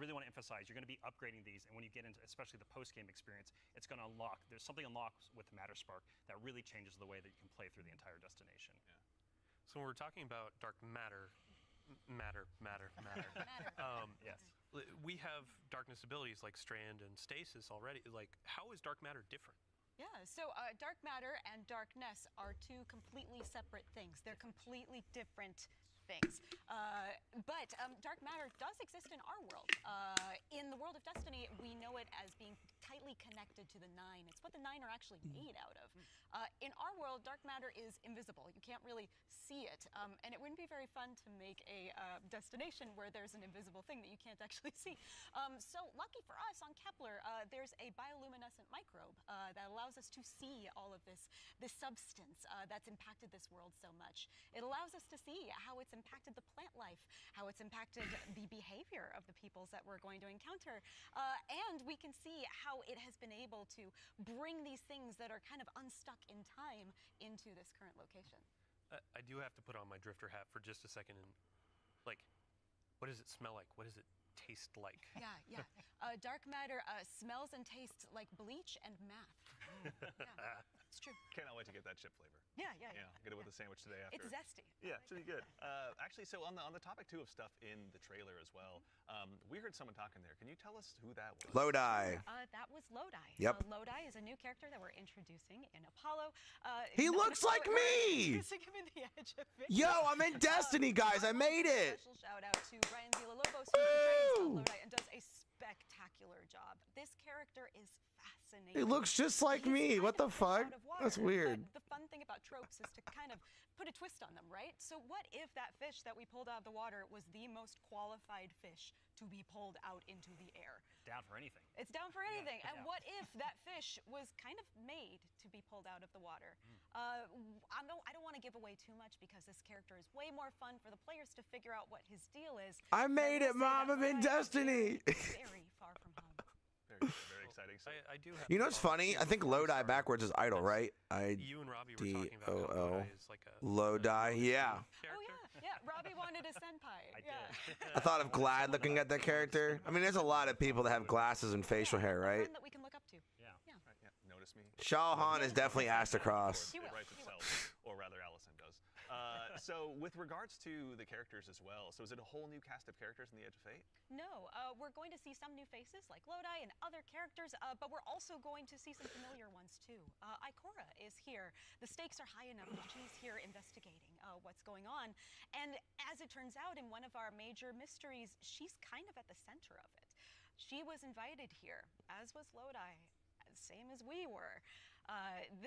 really want to emphasize, you're going to be upgrading these, and when you get into especially the post-game experience, it's going to there's something unlocks with Matterspark that really changes the way that you can play through the entire destination. Yeah. So when we're talking about dark matter. Yes. We have darkness abilities like Strand and Stasis already. How is dark matter different? Yeah, so dark matter and darkness are two completely separate things. They're completely different things. But dark matter does exist in our world. In the world of Destiny, we know it as being tightly connected to the Nine. It's what the Nine are actually made out of. In our world, dark matter is invisible. You can't really see it. And it wouldn't be very fun to make a destination where there's an invisible thing that you can't actually see. So lucky for us on Kepler, there's a bioluminescent microbe that allows us to see all of this substance that's impacted this world so much. It allows us to see how it's impacted the plant life, how it's impacted the behavior of the peoples that we're going to encounter. And we can see how it has been able to bring these things that are kind of unstuck in time into this current location. I do have to put on my drifter hat for just a second and what does it smell like? What does it taste like? Yeah, yeah. Dark matter smells and tastes like bleach and math. Yeah, it's true. Cannot wait to get that chip flavor. Yeah. Get it with the sandwich today after. It's zesty. Yeah, it's really good. Actually, so on the topic too of stuff in the trailer as well, we heard someone talking there. Can you tell us who that was? Lodi. That was Lodi. Yep. Lodi is a new character that we're introducing in Apollo. He looks like me! Introducing him in the Edge of Fate. Yo, I'm in Destiny, guys. I made it. Special shout out to Brian Villalobos, who portrays Lodi and does a spectacular job. This character is fascinating. He looks just like He's me. kind What of the a fish fuck? out of water, That's weird. But the fun thing about tropes is to kind of put a twist on them, right? So what if that fish that we pulled out of the water was the most qualified fish to be pulled out into the air? Down for anything. It's down for anything. And yeah. what if that fish was kind of made to be pulled out of the water? I don't want to give away too much because this character is way more fun for the players to figure out what his deal is. I But made will it, say Mom. that I'm in Lodi is Destiny. very far from home. Very exciting. So, I do have. You know what's funny? I think Lodi backwards is idle, right? You and Robbie were talking about how I-D-O-O. Lodi is like a Lodi, yeah. Oh character. yeah. Robbie wanted a senpai. I yeah. did. I thought of Glad looking at that character. I mean, there's a lot of people that have glasses and facial hair, A right? friend that we can look up to. Yeah. right, yeah, notice me. Shao Han is definitely asked across. He will, It writes he will. itself, or rather, Allison does. So, with regards to the characters as well, so is it a whole new cast of characters in the Edge of Fate? No, we're going to see some new faces like Lodi and other characters, but we're also going to see some familiar ones too. Ikora is here. The stakes are high enough that she's here investigating what's going on. And as it turns out, in one of our major mysteries, she's kind of at the center of it. She was invited here, as was Lodi, same as we were.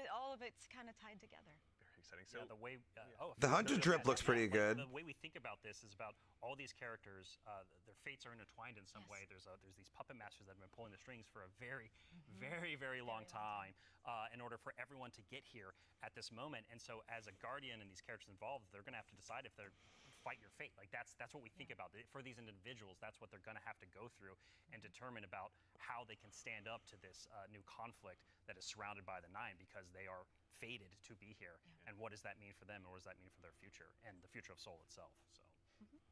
All of it's kind of tied together. Very exciting. So, Yeah, the way The Hunter drip looks pretty good. The way we think about this is about all these characters. Their fates are intertwined in some way. There's these puppet masters that have been pulling the strings for a very, very long time in order for everyone to get here at this moment. And so, as a guardian and these characters involved, they're going to have to decide if they're fight your fate. Like that's what we think about. For these individuals, that's what they're going to have to go through and determine about how they can stand up to this new conflict that is surrounded by the Nine, because they are fated to be here. And what does that mean for them, and what does that mean for their future and the future of Seoul itself?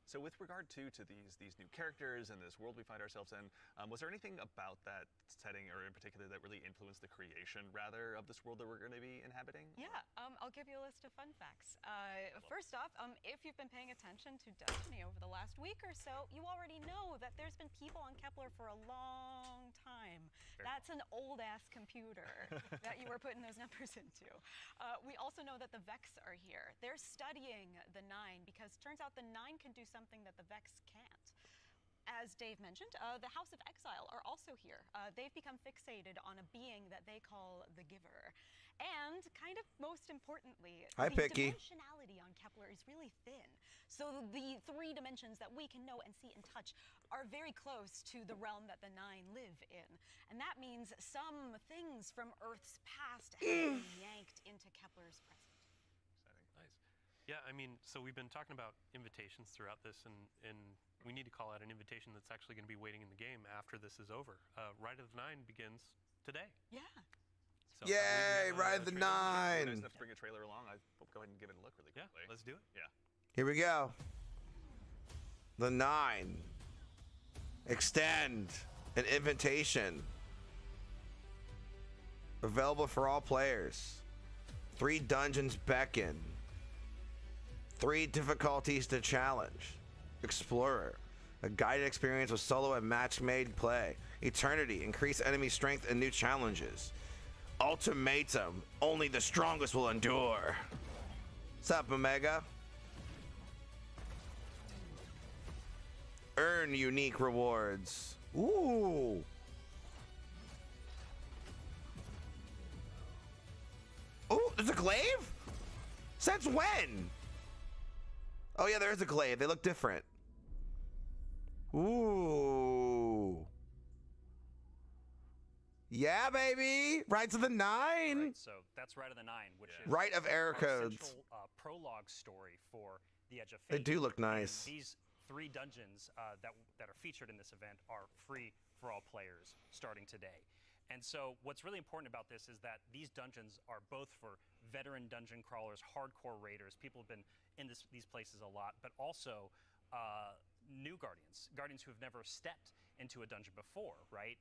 So with regard to these new characters and this world we find ourselves in, was there anything about that setting, or in particular, that really influenced the creation, rather, of this world that we're going to be inhabiting? Yeah, I'll give you a list of fun facts. First off, if you've been paying attention to Destiny over the last week or so, you already know that there's been people on Kepler for a long time. That's an old-ass computer that you were putting those numbers into. We also know that the Vex are here. They're studying the Nine, because it turns out the Nine can do something that the Vex can't. As Dave mentioned, the House of Exile are also here. They've become fixated on a being that they call the Giver. And kind of most importantly, Hi, the Picky. dimensionality on Kepler is really thin. So the 3 dimensions that we can know and see and touch are very close to the realm that the Nine live in. And that means some things from Earth's past have been yanked into Kepler's present. Nice. Yeah, I mean, so we've been talking about invitations throughout this, and we need to call out an invitation that's actually going to be waiting in the game after this is over. Ride of the Nine begins today. Yeah. So, Yay, we have a Ride of the trailer. Nine. Nice enough to bring a trailer along. I'll go ahead and give it a look really Yeah, quickly. let's do it. Yeah. Here we go. The Nine. Extend an invitation. Available for all players. 3 dungeons beckon. 3 difficulties to challenge. Explorer. A guided experience with solo and match-made play. Eternity. Increase enemy strength and new challenges. Ultimatum. Only the strongest will endure. What's up, Omega? Earn unique rewards. Ooh. Oh, there's a glaive? Since when? Oh yeah, there is a glaive. They look different. Ooh. Yeah, baby. Rights of the Nine. Right, so that's Rite of the Nine, which is Rite of Error our Codes. central, prologue story for the Edge of They Fate. do look And nice. these 3 dungeons that are featured in this event are free for all players starting today. And so what's really important about this is that these dungeons are both for veteran dungeon crawlers, hardcore raiders, people have been in these places a lot, but also new Guardians who have never stepped into a dungeon before, right?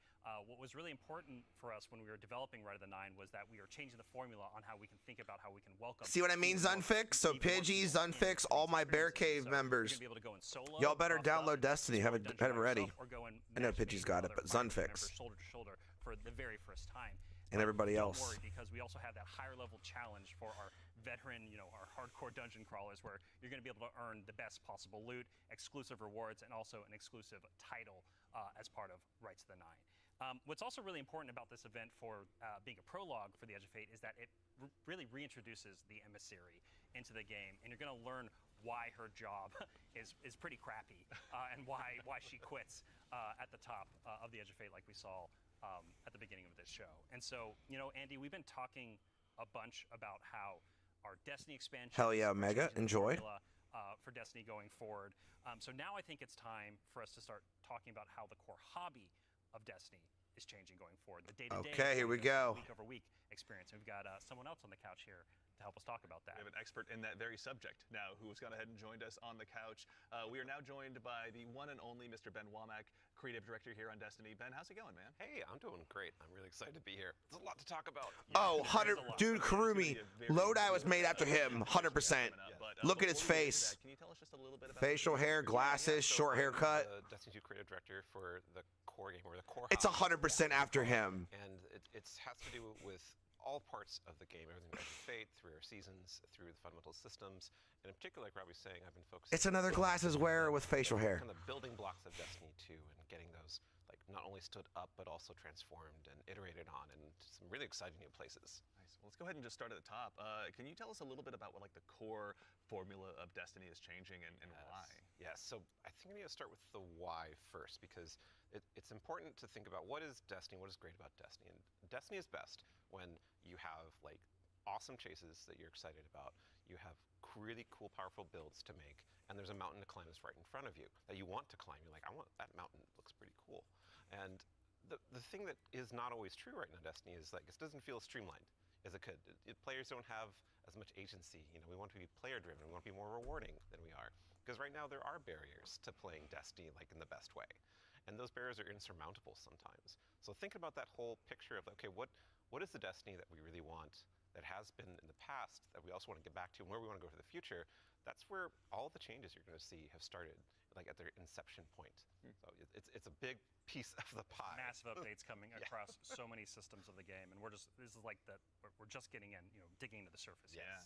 What was really important for us when we were developing Rite of the Nine was that we are changing the formula on how we can think about how we can welcome. See what I mean, even more- Zunfix? So even more Pidgey, people Zunfix, into all these my Bear experiences. Cave So you're members. gonna be able to go in solo, Y'all better buffed up, download Destiny. explore Have it dungeons by ready. yourself, or go and I know match Pidgey's made got with it, other but Guardians Zunfix. members shoulder to shoulder for the very first time. And But everybody don't else. worry, because we also have that higher level challenge for our veteran, our hardcore dungeon crawlers, where you're going to be able to earn the best possible loot, exclusive rewards, and also an exclusive title as part of Rites of the Nine. What's also really important about this event for being a prologue for the Edge of Fate is that it really reintroduces the emissary into the game, and you're going to learn why her job is pretty crappy and why she quits at the top of the Edge of Fate, like we saw at the beginning of this show. And so, Andy, we've been talking a bunch about how our Destiny expansion. Hell yeah, Omega. Enjoy. For Destiny going forward. So now I think it's time for us to start talking about how the core hobby of Destiny is changing going forward. The day-to-day. Okay, here we go. Week-over-week experience. And we've got someone else on the couch here to help us talk about that. We have an expert in that very subject now who has gone ahead and joined us on the couch. We are now joined by the one and only Mr. Ben Womack, creative director here on Destiny. Ben, how's it going, man? Hey, I'm doing great. I'm really excited to be here. There's a lot to talk about. Oh, 100. Dude, Karumi. Lodi was made after him. 100%. Look at his Before we get into face. that, can you tell us just a little bit about Facial hair, glasses, short haircut. I'm the Destiny 2 creative director for the core game, or the core It's hub. 100% after him. And it has to do with all parts of the game, everything from Fate, through our seasons, through the fundamental systems. And in particular, like Robbie's saying, I've been focusing. It's another glasses wearer with facial hair. Kind of the building blocks of Destiny 2 and getting those not only stood up but also transformed and iterated on in some really exciting new places. Nice. Well, let's go ahead and just start at the top. Can you tell us a little bit about what the core formula of Destiny is changing and why? Yes, so I think we need to start with the why first, because it's important to think about what is Destiny, what is great about Destiny. And Destiny is best when you have awesome chases that you're excited about, you have really cool, powerful builds to make, and there's a mountain to climb that's right in front of you that you want to climb. You're like, I want that mountain, it looks pretty cool. And the thing that is not always true right now in Destiny is it doesn't feel streamlined as it could. Players don't have as much agency. We want to be player driven, we want to be more rewarding than we are. Because right now there are barriers to playing Destiny in the best way. And those barriers are insurmountable sometimes. So think about that whole picture of, okay, what is the Destiny that we really want, that has been in the past, that we also want to get back to, and where we want to go for the future? That's where all the changes you're going to see have started, at their inception point. So it's a big piece of the pie. Massive updates coming across so many systems of the game, and we're just we're just getting in, digging into the surface. Yeah.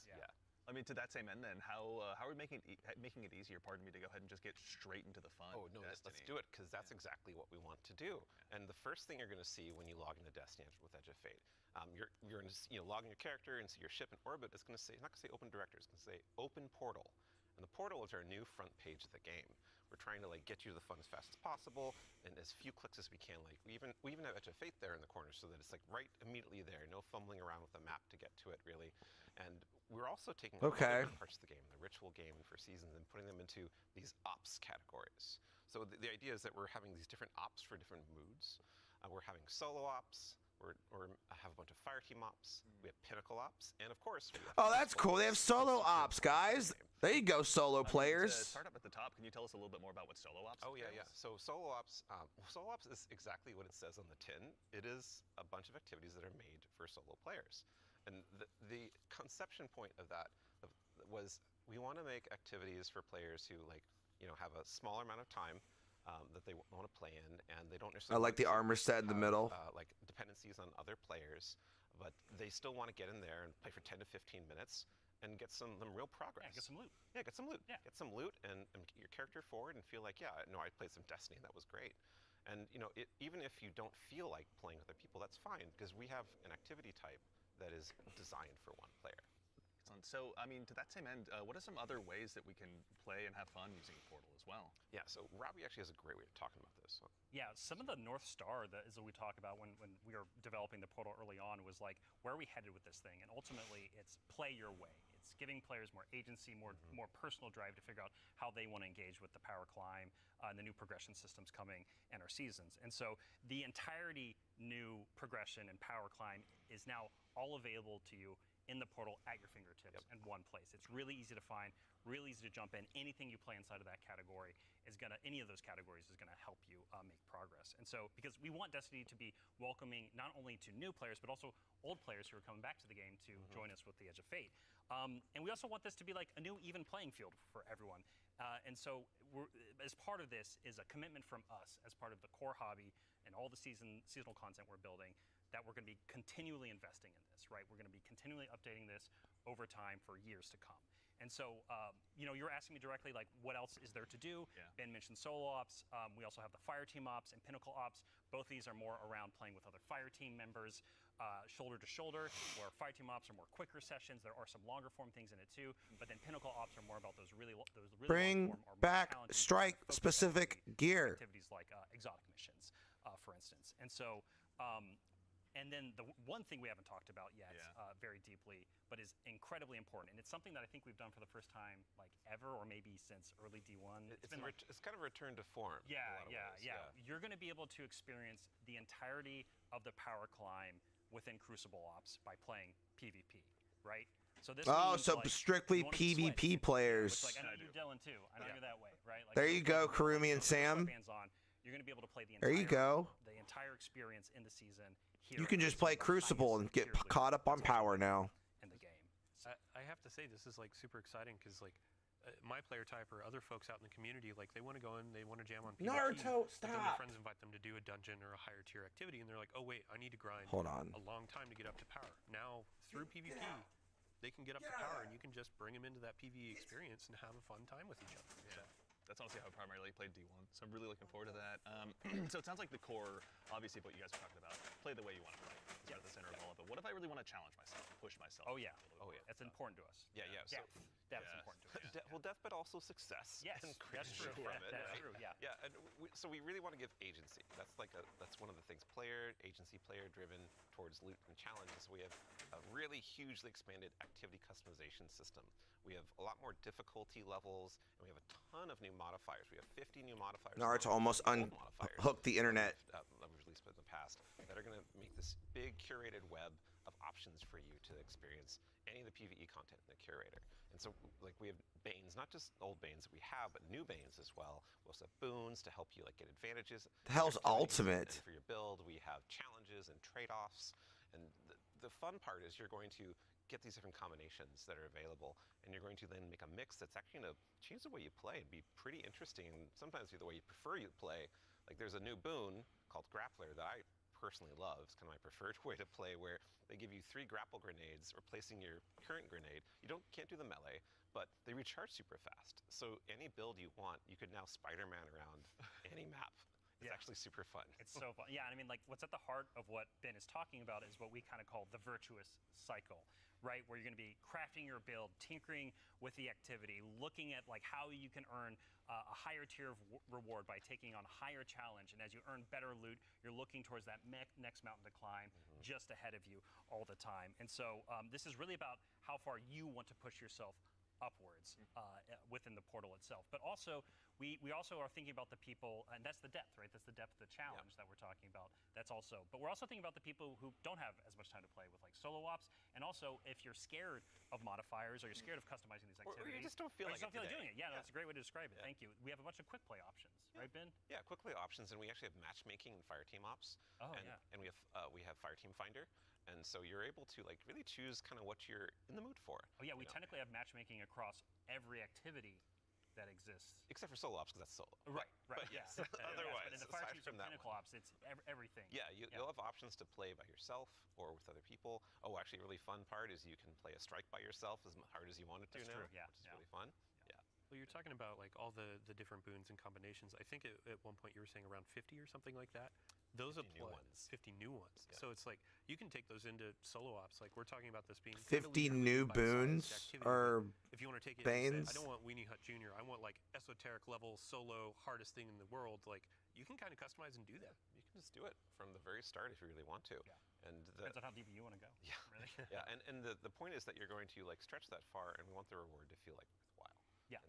I mean, to that same end, then, how are we making it easier? Pardon me, to go ahead and just get straight into the fun. Oh no, let's do it, because that's exactly what we want to do. And the first thing you're going to see when you log into Destiny with Edge of Fate, you're going to log in your character and see your ship in orbit. It's going to say, it's not going to say Open Director, it's going to say Open Portal. And the portal is our new front page of the game. We're trying to get you to the fun as fast as possible, and as few clicks as we can. We even have Edge of Fate there in the corner, so that it's right immediately there. No fumbling around with the map to get to it, really. And we're also taking all the different parts of the game, the ritual game for seasons, and putting them into these ops categories. So the idea is that we're having these different ops for different moods. We're having solo ops. Or have a bunch of fire team ops. We have pinnacle ops, and of course. Oh, that's cool. They have solo ops, guys. There you go, solo players. Start up at the top. Can you tell us a little bit more about what solo ops? Oh yeah. So solo ops is exactly what it says on the tin. It is a bunch of activities that are made for solo players, and the conception point of that was we want to make activities for players who have a smaller amount of time. That they want to play in, and they don't necessarily. I like the armor set in the middle. Dependencies on other players, but they still want to get in there and play for 10 to 15 minutes and get some real progress. Yeah, get some loot. Yeah, get some loot. Yeah. Get some loot and get your character forward and feel like, I played some Destiny, that was great. And even if you don't feel like playing with other people, that's fine, because we have an activity type that is designed for one player. Excellent. So, I mean, to that same end, what are some other ways that we can play and have fun using Portal as well? Yeah, so Robbie actually has a great way of talking about this. So. Yeah, some of the North Star that is what we talk about when we were developing the Portal early on was where are we headed with this thing? And ultimately, it's play your way. It's giving players more agency, more personal drive to figure out how they want to engage with the power climb and the new progression systems coming and our seasons. And so the entirety new progression and power climb is now all available to you in the portal at your fingertips in one place. It's really easy to find, Real easy to jump in. Anything you play inside of that category any of those categories is gonna help you make progress. And so, because we want Destiny to be welcoming not only to new players, but also old players who are coming back to the game to join us with the Edge of Fate. And we also want this to be like a new even playing field for everyone. And so, as part of this is a commitment from us as part of the core hobby and all the seasonal content we're building, that we're going to be continually investing in this, right? We're going to be continually updating this over time for years to come. And so, you're asking me directly, like, what else is there to do? Yeah. Ben mentioned solo ops. We also have the fire team ops and pinnacle ops. Both these are more around playing with other fire team members, shoulder to shoulder, where fire team ops are more quicker sessions. There are some longer form things in it too, but then pinnacle ops are more about those really Bring long form or more back challenging, strike focused specific gear. activities like exotic missions, for instance. And so, and then the one thing we haven't talked about yet very deeply, but is incredibly important, and it's something that I think we've done for the first time like ever, or maybe since early D1. It's kind of a return to form. in a lot of ways, You're going to be able to experience the entirety of the power climb within Crucible Ops by playing PvP, right? So this means, So like, strictly you wanna switch, PvP players. which, like, I know you, Dylan, too. I know you're that way, right? Like, There you go, Karumi and Sam. sweatbands on, you're going to be able to play the There you go. the entire experience in the season. Here You can just play the Crucible and highest get tier loot caught up on that's power now. in the game. I have to say, this is like super exciting because like my player type or other folks out in the community, like they want to go in, they want to jam on PvP. Naruto, But then their stop. friends invite them to do a dungeon or a higher tier activity, and they're like, oh wait, I need to grind Hold on. a long time to get up to power. Now through PvP, they can get up to power, and you can just bring them into that PvE experience and have a fun time with each other. Yeah. That's honestly how I primarily played D1, so I'm really looking forward to that. So it sounds like the core, obviously, of what you guys are talking about, play the way you want to play. It's at the center of all of it. What if I really want to challenge myself, push myself? Oh, yeah. a little bit? That's important to us. Yeah. So, That's Yeah. important to us. well, death, but also success. Yes, and that's cringe true. from it, That's right? true, yeah. Yeah, and so we really want to give agency. That's one of the things. Player driven towards loot and challenges. We have a really hugely expanded activity customization system. We have a lot more difficulty levels, and we have a ton of new modifiers. We have 50 new modifiers. Naruto now, almost old modifiers unhooked the internet. that we've released in the past that are going to make this big curated web of options for you to experience any of the PvE content in the curator. And so, like, we have Banes, not just old Banes that we have, but new Banes as well. We also have boons to help you like get advantages. The hell's activities, ultimate? and for your build, we have challenges and trade-offs. And the fun part is you're going to get these different combinations that are available, and you're going to then make a mix that's actually going to change the way you play and be pretty interesting, and sometimes be the way you prefer you play. Like, there's a new boon called Grappler that I personally love. It's kind of my preferred way to play, where they give you 3 grapple grenades, replacing your current grenade. You can't do the melee, but they recharge super fast. So any build you want, you could now Spider-Man around any map. It's actually super fun. It's so fun. Yeah, and I mean, like, what's at the heart of what Ben is talking about is what we kind of call the virtuous cycle, right? Where you're going to be crafting your build, tinkering with the activity, looking at like how you can earn a higher tier of reward by taking on a higher challenge. And as you earn better loot, you're looking towards that next mountain to climb just ahead of you all the time. And so this is really about how far you want to push yourself upwards within the portal itself. But also, we also are thinking about the people, and that's the depth, right? That's the depth of the challenge that we're talking about. That's also, but we're also thinking about the people who don't have as much time to play with like solo ops, and also if you're scared of modifiers or you're scared of customizing these activities, Or you just don't feel like doing it. Yeah, Yeah. that's a great way to describe it. Thank you. We have a bunch of quick play options, right, Ben? Yeah, quick play options, and we actually have matchmaking and fire team ops. Oh, and, yeah. And we have fire team finder, and so you're able to like really choose kind of what you're in the mood for. Oh yeah, we you know? technically have matchmaking across every activity that exists. Except for solo ops, because that's solo. Right. But Yes. yes, But otherwise, in the fire aside teams from and that pinnacle one. ops, it's everything. Yeah, you'll have options to play by yourself or with other people. Oh, actually, a really fun part is you can play a strike by yourself as hard as you want it to That's now, true, yeah, which is yeah. really fun. Yeah. Well, you're talking about like all the different boons and combinations. I think at one point you were saying around 50 or something like that. Those 50 new apply ones. 50 new ones. Yeah. So it's like you can take those into solo ops. Like we're talking about this being 50 new boons or if you want to take it and Banes? say, I don't want Weenie Hut Jr. I want like esoteric level solo hardest thing in the world. Like you can kind of customize and do that. You can just do it from the very start if you really want to. Yeah. And Depends on how deep you want to go. Yeah. Really. yeah, and the point is that you're going to like stretch that far, and we want the reward to feel like worthwhile. Yeah.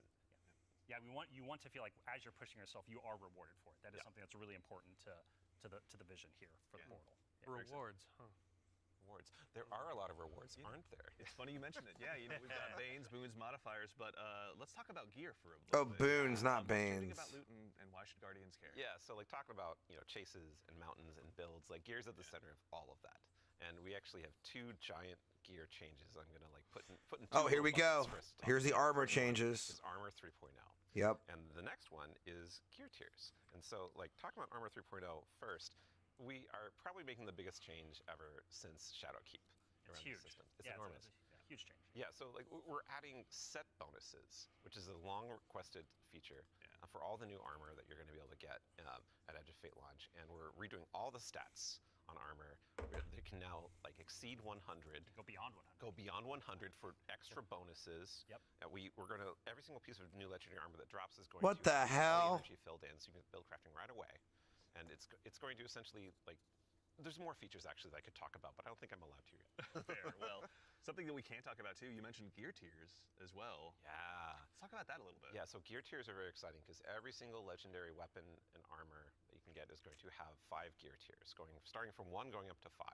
Yeah, you want to feel like as you're pushing yourself, you are rewarded for it. That is something that's really important to the vision here for the portal. Yeah. Rewards, huh? rewards. There are a lot of rewards, aren't there? It's funny you mention it. Yeah, we've got Banes, Boons, modifiers, but let's talk about gear for a Oh, little bit. Boons, not What do you think Banes. about loot and why should Guardians care? Yeah, so like talking about chases and mountains and builds, like gear's at the center of all of that. And we actually have 2 giant gear changes. I'm gonna like put in 2 Oh, here we go. buckets for us to talk Here's the about. armor First one changes. is Armor 3.0. Yep. And the next one is gear tiers. And so, like, talking about Armor 3.0 first, we are probably making the biggest change ever since Shadowkeep around It's huge. the system. It's yeah, enormous. It's a huge change. Yeah, so like we're adding set bonuses, which is a long requested feature for all the new armor that you're going to be able to get at Edge of Fate launch, and we're redoing all the stats on armor. They can now like exceed 100. Go beyond 100. Go beyond 100 for extra bonuses. Yep. We're gonna every single piece of new legendary armor that drops is going What to the have hell? energy filled in, so you can build crafting right away, and it's going to essentially like. There's more features actually that I could talk about, but I don't think I'm allowed to yet. Fair. Well, something that we can't talk about too. You mentioned gear tiers as well. Yeah. Let's talk about that a little bit. Yeah, so gear tiers are very exciting because every single legendary weapon and armor that you can get is going to have 5 gear tiers, starting from 1 going up to 5.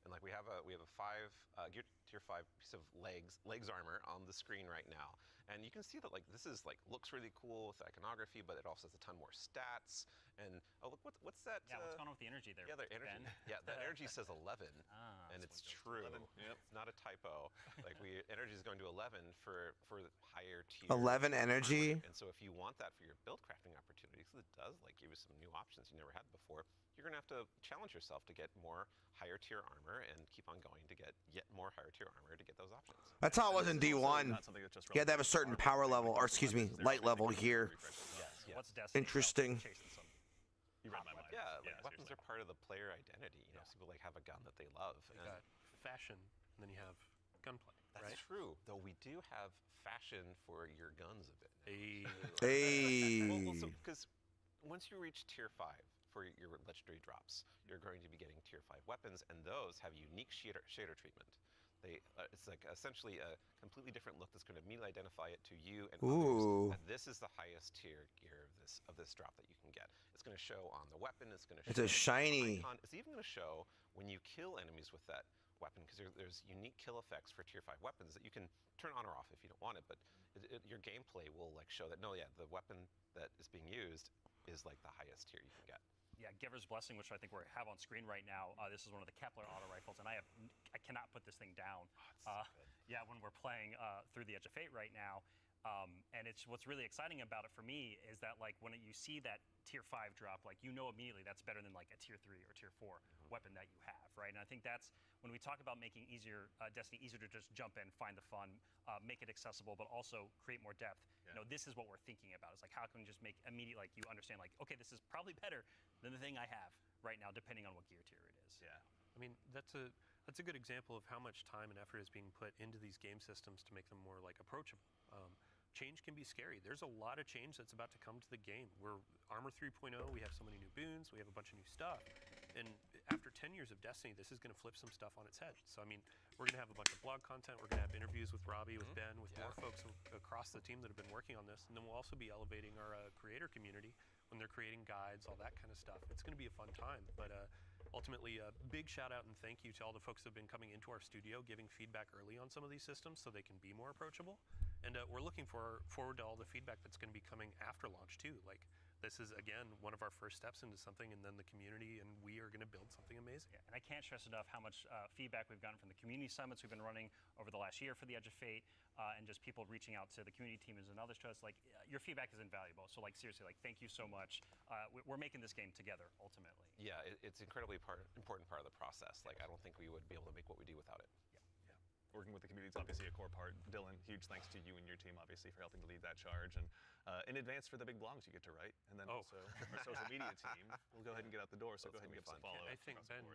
And like we have a 5 gear tier 5 piece of legs armor on the screen right now, and you can see that like this is like looks really cool with the iconography, but it also has a ton more stats. And oh look, what's that? Yeah, what's going on with the energy there? Yeah, the energy. Ben? Yeah, that energy says 11, and that's it's what true. 11. Yep. It's not a typo. Like energy is going to 11 for higher tier. 11 energy. And so if you want that for your build crafting opportunities, it does like give you some new options you never had before. You're gonna have to challenge yourself to get more higher tier armor and keep on going to get yet more higher tier armor to get those options. That's how it was in This is also D1. not something that's just You had to have a certain power level, or excuse me, light level here. Yes, yes. What's Destiny? Interesting. Chasing some You read my mind. Yeah, like weapons seriously. are part of the player identity. You know, some people like have a gun that they love. You got fashion, and then you have gunplay. That's right? true. Though we do have fashion for your guns a bit. Hey. Well, because once you reach tier 5 for your legendary drops, you're going to be getting tier 5 weapons, and those have unique shader treatment. It's like essentially a completely different look that's going to immediately identify it to you and Ooh. others. And this is the highest tier gear of this drop that you can get. It's going to show on the weapon. It's going to. It's a shiny. It's even going to show when you kill enemies with that weapon, because there's unique kill effects for tier 5 weapons that you can turn on or off if you don't want it. But your gameplay will like show that no, yeah, the weapon that is being used is like the highest tier you can get. Yeah, Giver's Blessing, which I think we have on screen right now. This is one of the Kepler auto rifles, and I cannot put this thing down. Yeah, when we're playing through the Edge of Fate right now, and what's really exciting about it for me is that like when you see that tier 5 drop, like immediately that's better than like a tier 3 or tier 4 weapon that you have, right? And I think that's when we talk about making Destiny easier to just jump in, find the fun, make it accessible, but also create more depth. Yeah. This is what we're thinking about. It's like how can we just make immediate, like you understand, like okay, this is probably better than the thing I have right now, depending on what gear tier it is. Yeah. I mean, that's a good example of how much time and effort is being put into these game systems to make them more like approachable. Change can be scary. There's a lot of change that's about to come to the game. We're Armor 3.0, we have so many new boons, we have a bunch of new stuff. And after 10 years of Destiny, this is going to flip some stuff on its head. So, I mean, we're going to have a bunch of blog content. We're going to have interviews with Robbie, with Ben, with more folks across the team that have been working on this. And then we'll also be elevating our creator community when they're creating guides, all that kind of stuff. It's going to be a fun time. But ultimately, a big shout out and thank you to all the folks that have been coming into our studio, giving feedback early on some of these systems so they can be more approachable. And we're looking forward to all the feedback that's going to be coming after launch too. Like this is again one of our first steps into something, and then the community and we are going to build something amazing. Yeah, and I can't stress enough how much feedback we've gotten from the community summits we've been running over the last year for the Edge of Fate, and just people reaching out to the community teams and others to us. Like your feedback is invaluable. So like seriously, like thank you so much. We're making this game together ultimately. Yeah, it's incredibly important part of the process. Like I don't think we would be able to make what we do without it. Working with the community is obviously a core part. Dylan, huge thanks to you and your team, obviously, for helping to lead that charge. And in advance for the big blogs you get to write. And then also our social media team will go ahead and get out the door. So go ahead and give us a follow. I think, Ben,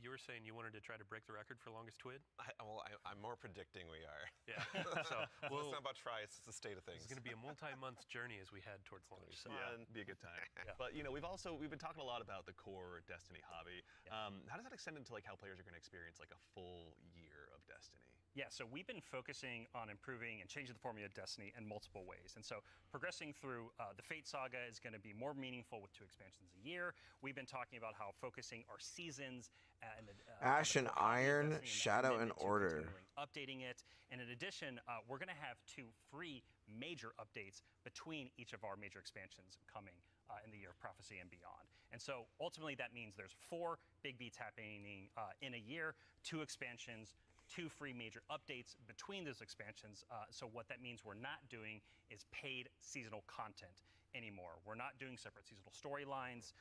you were saying you wanted to try to break the record for longest TWID? I'm more predicting we are. Yeah. So it's not about try, it's the state of things. It's going to be a multi-month journey as we head towards launch. So. Yeah, be a good time. But we've been talking a lot about the core Destiny hobby. How does that extend into like how players are going to experience like a full year of Destiny? Yeah, so we've been focusing on improving and changing the formula of Destiny in multiple ways. And so progressing through the Fate Saga is going to be more meaningful with 2 expansions a year. We've been talking about how focusing our seasons and Ash and Iron, Destiny Shadow and commitment to Order. continuing updating it. And in addition, we're going to have 2 free major updates between each of our major expansions coming in the year of Prophecy and beyond. And so ultimately that means there's 4 big beats happening in a year, 2 expansions, 2 free major updates between those expansions. So what that means we're not doing is paid seasonal content anymore. We're not doing separate seasonal storylines.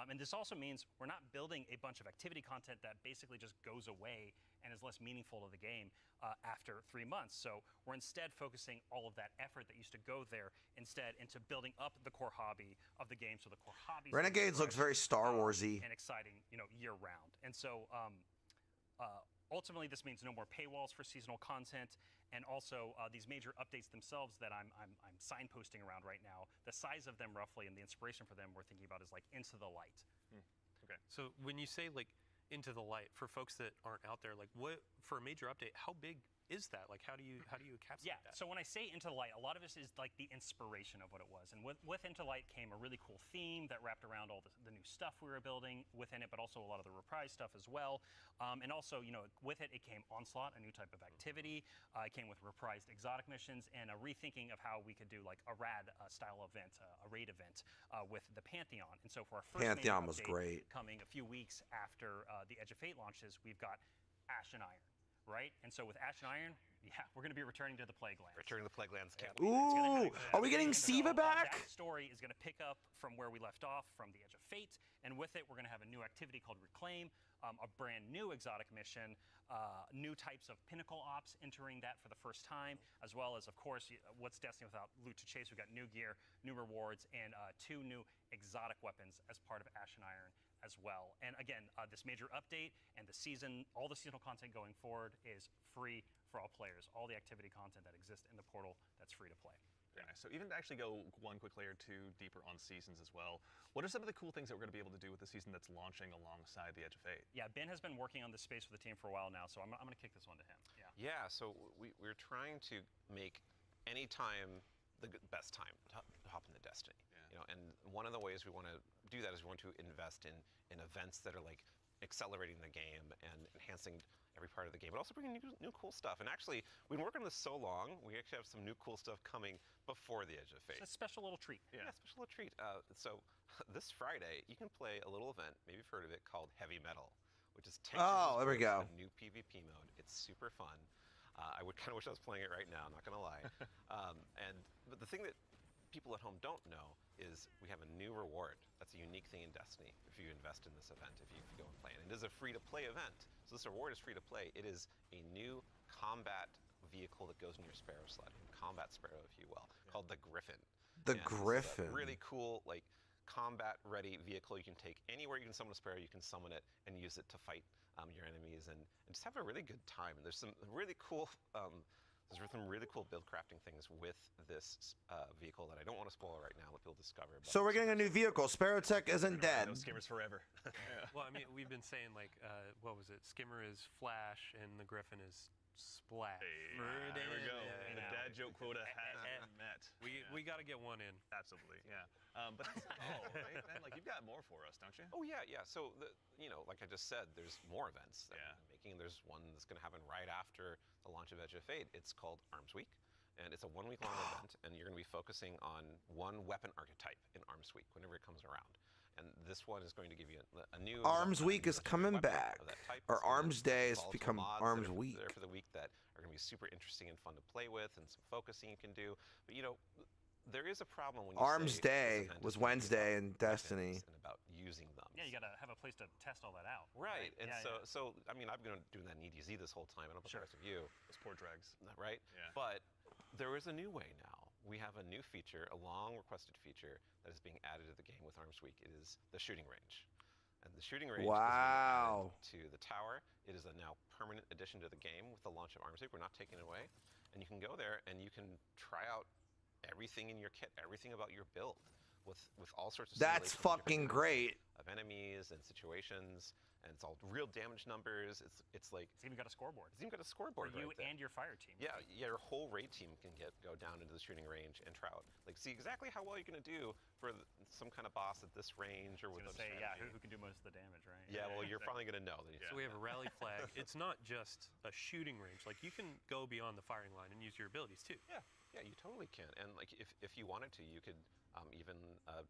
And this also means we're not building a bunch of activity content that basically just goes away and is less meaningful to the game after 3 months. So we're instead focusing all of that effort that used to go there instead into building up the core hobby of the game. So the core hobby Renegades looks very Star Warsy. and exciting, year round. And so ultimately, this means no more paywalls for seasonal content, and also these major updates themselves that I'm signposting around right now. The size of them, roughly, and the inspiration for them, we're thinking about is like Into the Light. Okay. So when you say like Into the Light, for folks that aren't out there, like what for a major update, how big is that? Like how do you encapsulate that? So when I say Into the Light, a lot of this is like the inspiration of what it was. And with Into the Light came a really cool theme that wrapped around all the new stuff we were building within it, but also a lot of the Reprise stuff as well. And also, with it came Onslaught, a new type of activity. It came with reprised exotic missions and a rethinking of how we could do like a rad style event, a raid event with the Pantheon. And so for our first major Pantheon was update great. coming a few weeks after the Edge of Fate launches, we've got Ash and Iron. Right? And so with Ash and Iron, we're going to be returning to the Plague Lands. Returning to the Plague Lands. Can't Ooh, are we getting Siva back? That story is going to pick up from where we left off from the Edge of Fate, and with it, we're going to have a new activity called Reclaim, a brand new exotic mission, new types of pinnacle ops entering that for the first time, as well as, of course, what's Destiny without loot to chase? We've got new gear, new rewards, and 2 new exotic weapons as part of Ash and Iron as well. And again, this major update and all the seasonal content going forward is free for all players. All the activity content that exists in the portal, that's free to play. Very nice. So even to actually go one quick layer 2 deeper on seasons as well, what are some of the cool things that we're going to be able to do with the season that's launching alongside the Edge of Fate? Yeah, Ben has been working on this space with the team for a while now, so I'm going to kick this one to him. Yeah, so we're trying to make any time the best time to hop into Destiny. And one of the ways we want to do that is we want to invest in events that are like accelerating the game and enhancing every part of the game, but also bringing new cool stuff. And actually, we've been working on this so long, we actually have some new cool stuff coming before the Edge of Fate. It's a special little treat. Yeah, special little treat. So this Friday, you can play a little event, maybe you've heard of it, called Heavy Metal, which is 10 Oh, there we go. a new PvP mode. It's super fun. I would kind of wish I was playing it right now, not gonna lie. But the thing that people at home don't know is we have a new reward. That's a unique thing in Destiny if you invest in this event, if you go and play it. And it is a free-to-play event. So this reward is free-to-play. It is a new combat vehicle that goes in your Sparrow slot, combat Sparrow, if you will, called the Griffin. The And this is a Griffin. really cool, like, combat-ready vehicle you can take anywhere you can summon a Sparrow. You can summon it and use it to fight your enemies and just have a really good time. And there's some really cool build crafting things with this vehicle that I don't want to spoil right now, let people discover. But So we're getting a new vehicle. Sparrow Tech isn't dead. No skimmers forever. Well, I mean, we've been saying like, what was it? Skimmer is Flash, and the Griffin is Splash. There we go. The dad joke quota has been met. We got to get one in. Absolutely, yeah. But that's not all, right, Ben? Like, you've got more for us, don't you? Oh yeah. So like I just said, there's more events that Yeah. we're making. There's one that's going to happen right after the launch of Edge of Fate. It's called Arms Week, and it's a 1-week-long event. And you're going to be focusing on one weapon archetype in Arms Week whenever it comes around. And this one is going to give you a new Arms Week is coming weapon back. of that type. Or It's gonna Arms Day has volatile become mods Arms that are Week. There for the week that are going to be super interesting and fun to play with, and some focusing you can do. But there is a problem when you Arms say Day this event was is gonna be Wednesday about in Destiny. weapons and about using them. Yeah, you got to have a place to test all that out. Right, and Yeah, so I mean, I've been doing that in EDZ this whole time. I don't know about the rest of you, Those poor dregs. right? Yeah. But there is a new way now. We have a new feature, a long-requested feature that is being added to the game with Arms Week. It is the shooting range, and the shooting range Wow. is being added to the tower. It is a now permanent addition to the game with the launch of Arms Week. We're not taking it away, and you can go there and you can try out everything in your kit, everything about your build, with all sorts of That's simulations of different fucking types great. of enemies and situations. and it's all real damage numbers. It's like It's even got a scoreboard it's even got a for scoreboard you right there. and your fire team. Yeah, your whole raid team can go down into the shooting range and try out, like, see exactly how well you're gonna do for some kind of boss at this range or I was with gonna a say, yeah, strategy. who can do most of the damage, right? Yeah, well, you're finally gonna know that. So we have a rally flag. It's not just a shooting range. Like you can go beyond the firing line and use your abilities too. Yeah, you totally can. And like, if you wanted to, you could even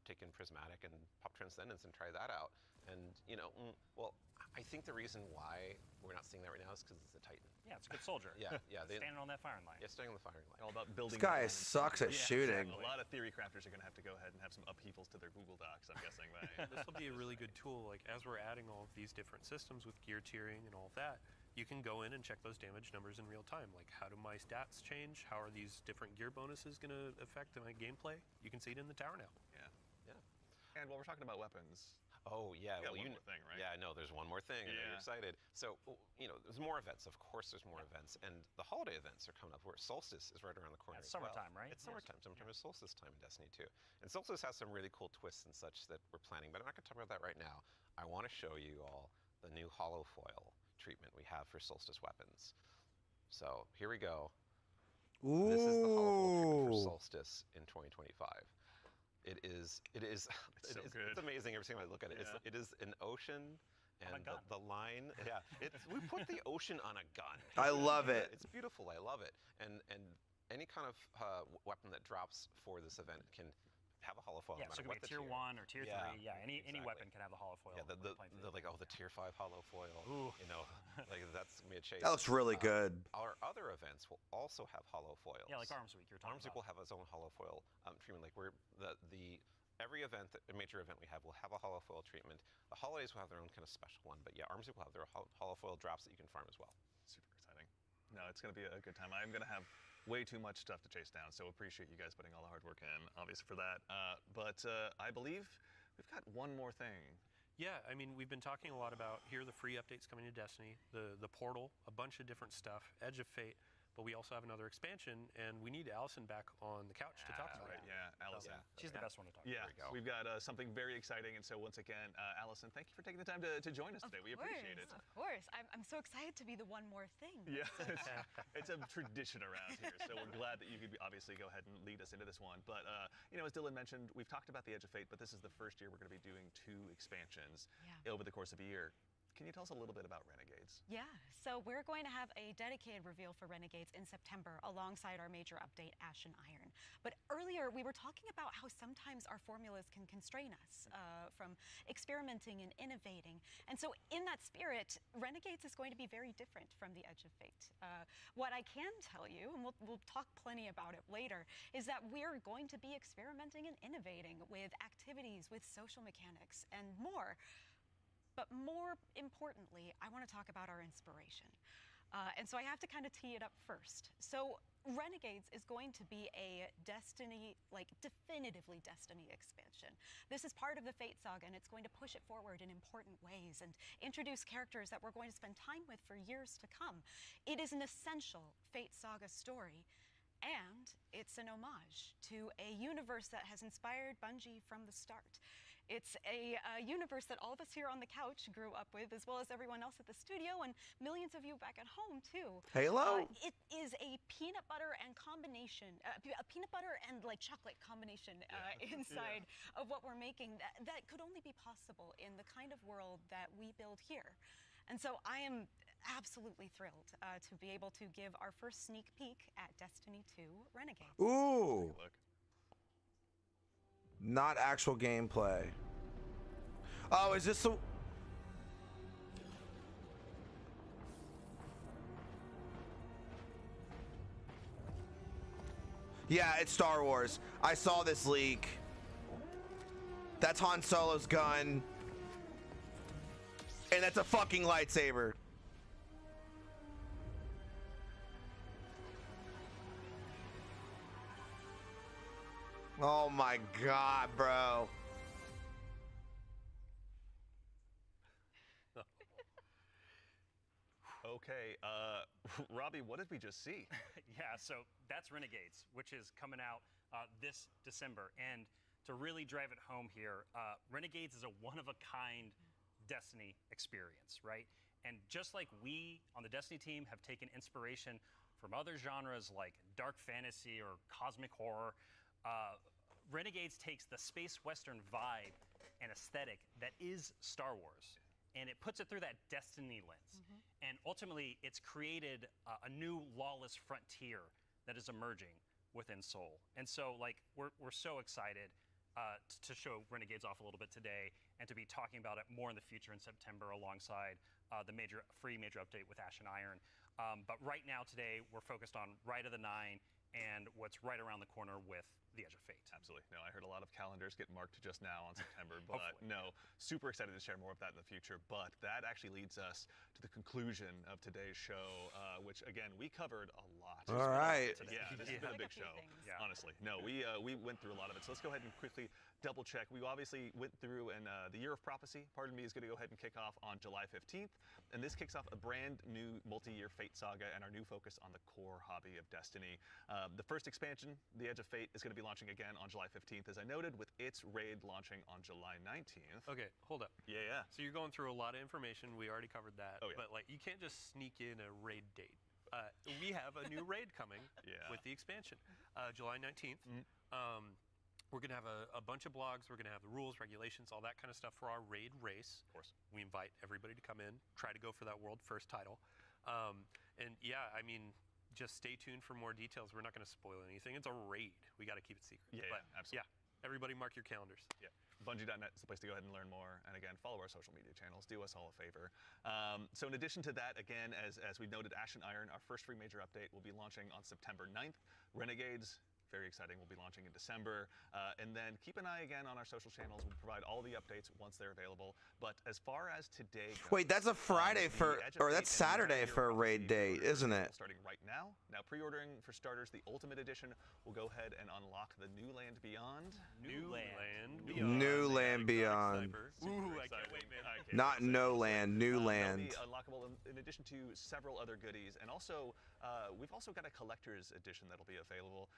take in Prismatic and pop Transcendence and try that out. And well, I think the reason why we're not seeing that right now is because it's a Titan. Yeah, it's a good soldier. Yeah, Standing on that firing line. Yeah, staying on the firing line. All about building. This guy down and sucks at Yeah, shooting. exactly. A lot of theory crafters are going to have to go ahead and have some upheavals to their Google Docs, I'm guessing. This will be a really good tool. Like as we're adding all of these different systems with gear tiering and all of that, you can go in and check those damage numbers in real time. Like how do my stats change? How are these different gear bonuses going to affect my gameplay? You can see it in the tower now. Yeah. Yeah. And while we're talking about weapons, Oh yeah, You got well one more thing, right? Yeah, no, there's one more thing. I know you're excited. So there's more events. Of course, there's more events, and the holiday events are coming up. Where Solstice is right around the corner. It's as well. summertime, right? It's summertime. Summertime is solstice time in Destiny 2, and Solstice has some really cool twists and such that we're planning. But I'm not going to talk about that right now. I want to show you all the new hollow foil treatment we have for Solstice weapons. So here we go. This is the hollow foil treatment for Ooh. Solstice in 2025. It is so good. It's amazing every time I look at it. Yeah. It is an ocean On a and gun. the line. Yeah, we put the ocean on a gun. I love it. It's beautiful. I love it. And any kind of weapon that drops for this event can have a hollow foil. Yeah, no so it matter could what be a the tier 1 or tier 3. Yeah, Yeah, any exactly. weapon can have the hollow foil. Yeah, when the playing through. like the tier 5 hollow foil. Ooh. Like that's gonna be a chase. That looks really good. Our other events will also have hollow foils. Yeah, like Arms Week. You're talking Arms Week about. will have its own hollow foil treatment. Like we're every event, a major event we have will have a hollow foil treatment. The holidays will have their own kind of special one, but yeah, Arms Week will have their hollow foil drops that you can farm as well. super exciting. No, it's going to be a good time. I'm going to have way too much stuff to chase down, so appreciate you guys putting all the hard work in, obviously, for that. But I believe we've got one more thing. Yeah, I mean, we've been talking a lot about here are the free updates coming to Destiny, the portal, a bunch of different stuff, Edge of Fate, but we also have another expansion, and we need Allison back on the couch to talk That's about right. it. Yeah, Allison. She's the best one to talk Yeah, There we go. we've got something very exciting, and so once again, Allison, thank you for taking the time to join us today. We appreciate it. Of course. I'm so excited to be the one more thing. Yeah, it's a tradition around here, so we're glad that you could obviously go ahead and lead us into this one. But as Dylan mentioned, we've talked about the Edge of Fate, but this is the first year we're going to be doing 2 expansions over the course of a year. Can you tell us a little bit about Renegades? Yeah, so we're going to have a dedicated reveal for Renegades in September alongside our major update, Ashen Iron. But earlier we were talking about how sometimes our formulas can constrain us from experimenting and innovating. And so in that spirit, Renegades is going to be very different from the Edge of Fate. What I can tell you, and we'll talk plenty about it later, is that we're going to be experimenting and innovating with activities, with social mechanics, and more. But more importantly, I want to talk about our inspiration. And so I have to kind of tee it up first. So Renegades is going to be a Destiny, like definitively Destiny expansion. This is part of the Fate Saga, and it's going to push it forward in important ways and introduce characters that we're going to spend time with for years to come. It is an essential Fate Saga story, and it's an homage to a universe that has inspired Bungie from the start. It's a universe that all of us here on the couch grew up with, as well as everyone else at the studio, and millions of you back at home, too. Halo? It is a peanut butter and combination, a peanut butter and like chocolate combination inside of what we're making that could only be possible in the kind of world that we build here. And so I am absolutely thrilled to be able to give our first sneak peek at Destiny 2 Renegades. Ooh. Look. Not actual gameplay. Oh, is this the... Yeah, it's Star Wars. I saw this leak. That's Han Solo's gun. And that's a fucking lightsaber. Oh my god, bro. Okay, Robbie, what did we just see? Yeah, so that's Renegades, which is coming out this December. And to really drive it home here, Renegades is a one-of-a-kind, Destiny experience, right? And just like we on the Destiny team have taken inspiration from other genres like dark fantasy or cosmic horror, Renegades takes the space western vibe and aesthetic that is Star Wars, and it puts it through that Destiny lens. And ultimately, it's created a new lawless frontier that is emerging within Seoul. And so, like, we're so excited to show Renegades off a little bit today and to be talking about it more in the future in September alongside the free major update with Ashen Iron. But right now, today, we're focused on Rite of the Nine and what's right around the corner with the Edge of Fate. Absolutely. No, I heard a lot of calendars get marked just now on September, but no, super excited to share more of that in the future. But that actually leads us to the conclusion of today's show, which again, we covered a lot. All right. Yeah, this has been a big show, honestly. No, we went through a lot of it. So let's go ahead and quickly double check. We obviously went through, and the Year of Prophecy, pardon me, is going to go ahead and kick off on July 15th. And this kicks off a brand new multi-year Fate saga and our new focus on the core hobby of Destiny. The first expansion, The Edge of Fate, is going to be launching again on July 15th, as I noted, with its raid launching on July 19th. Okay, hold up. Yeah. So you're going through a lot of information. We already covered that. Oh, yeah. But like, you can't just sneak in a raid date. We have a new raid coming with the expansion, July 19th. We're going to have a bunch of blogs. We're going to have the rules, regulations, all that kind of stuff for our raid race. Of course. We invite everybody to come in, try to go for that world first title. And yeah, I mean, just stay tuned for more details. We're not going to spoil anything. It's a raid. We got to keep it secret. Yeah, but absolutely. Yeah, everybody mark your calendars. Yeah. Bungie.net is the place to go ahead and learn more. And again, follow our social media channels. Do us all a favor. So in addition to that, again, as we noted, Ashen Iron, our first free major update, will be launching on September 9th. Renegades, very exciting, will be launching in December. And then keep an eye again on our social channels. We'll provide all the updates once they're available. But as far as today goes, Wait, that's a Friday or that's Saturday for a raid date, isn't it? Starting right now. Now, pre-ordering for starters, the Ultimate Edition will go ahead and unlock the New Land Beyond. New Land Beyond. Ooh, I can't wait, man. Not No Land, New Land. They'll be unlockable in addition to several other goodies, and also we've also got a collector's edition that'll be available.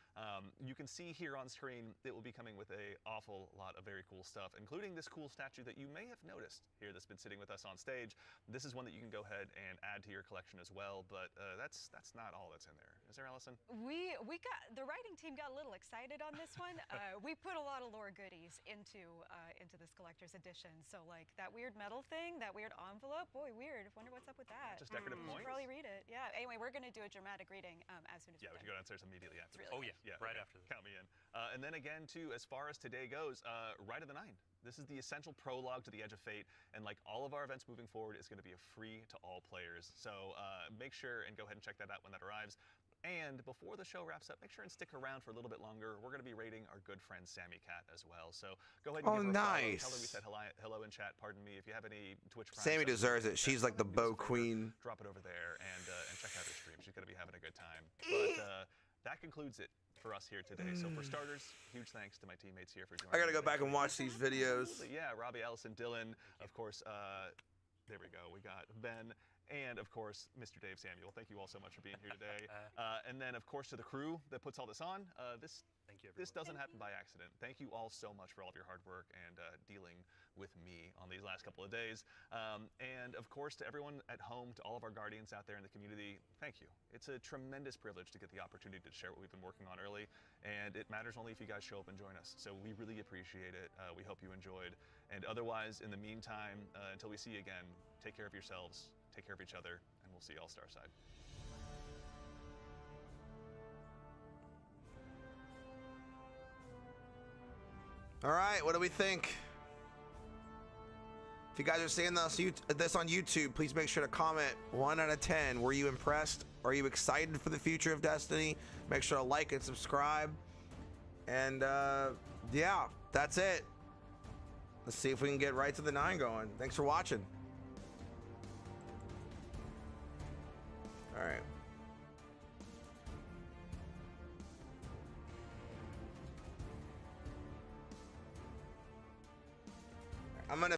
You can see here on screen it will be coming with an awful lot of very cool stuff, including this cool statue that you may have noticed here that's been sitting with us on stage. This is one that you can go ahead and add to your collection as well, but that's not all that's in there. Is there, Allison? We got the writing team got a little excited on this one. We put a lot of lore goodies into this collector's edition. So like that weird metal thing, that weird envelope, boy, weird. Wonder what's up with that. Just decorative points? Probably read it. Yeah. Anyway, we're gonna do a dramatic reading as soon as we should go downstairs immediately after. Really right after this. Count me in. And then again, too, as far as today goes, Rite of the Nine. This is the essential prologue to the Edge of Fate, and like all of our events moving forward, is going to be a free to all players. So make sure and go ahead and check that out when that arrives. And before the show wraps up, make sure and stick around for a little bit longer. We're going to be rating our good friend Sammy Cat as well. So go ahead and give her a follow. Tell her we said hello in chat. Pardon me. If you have any Twitch Prime Sammy deserves it. She's like the bow queen. Drop it over there and check out her stream. She's going to be having a good time. But that concludes it for us here today. So for starters, huge thanks to my teammates here for joining. I gotta go back and watch these videos. Yeah, Robbie, Allison, Dylan, of course. There we go. We got Ben. And, of course, Mr. Dave Samuel. Thank you all so much for being here today. And then, of course, to the crew that puts all this on. Thank you, this doesn't happen by accident. Thank you all so much for all of your hard work and dealing with me on these last couple of days. And, of course, to everyone at home, to all of our guardians out there in the community, thank you. It's a tremendous privilege to get the opportunity to share what we've been working on early. And it matters only if you guys show up and join us. So we really appreciate it. We hope you enjoyed. And otherwise, in the meantime, until we see you again, take care of yourselves. Take care of each other, and we'll see you all Starside. All right, what do we think? If you guys are seeing this on YouTube, please make sure to comment 1 out of 10. Were you impressed? Are you excited for the future of Destiny? Make sure to like and subscribe. And yeah, that's it. Let's see if we can get Rite of the Nine going. Thanks for watching. All right.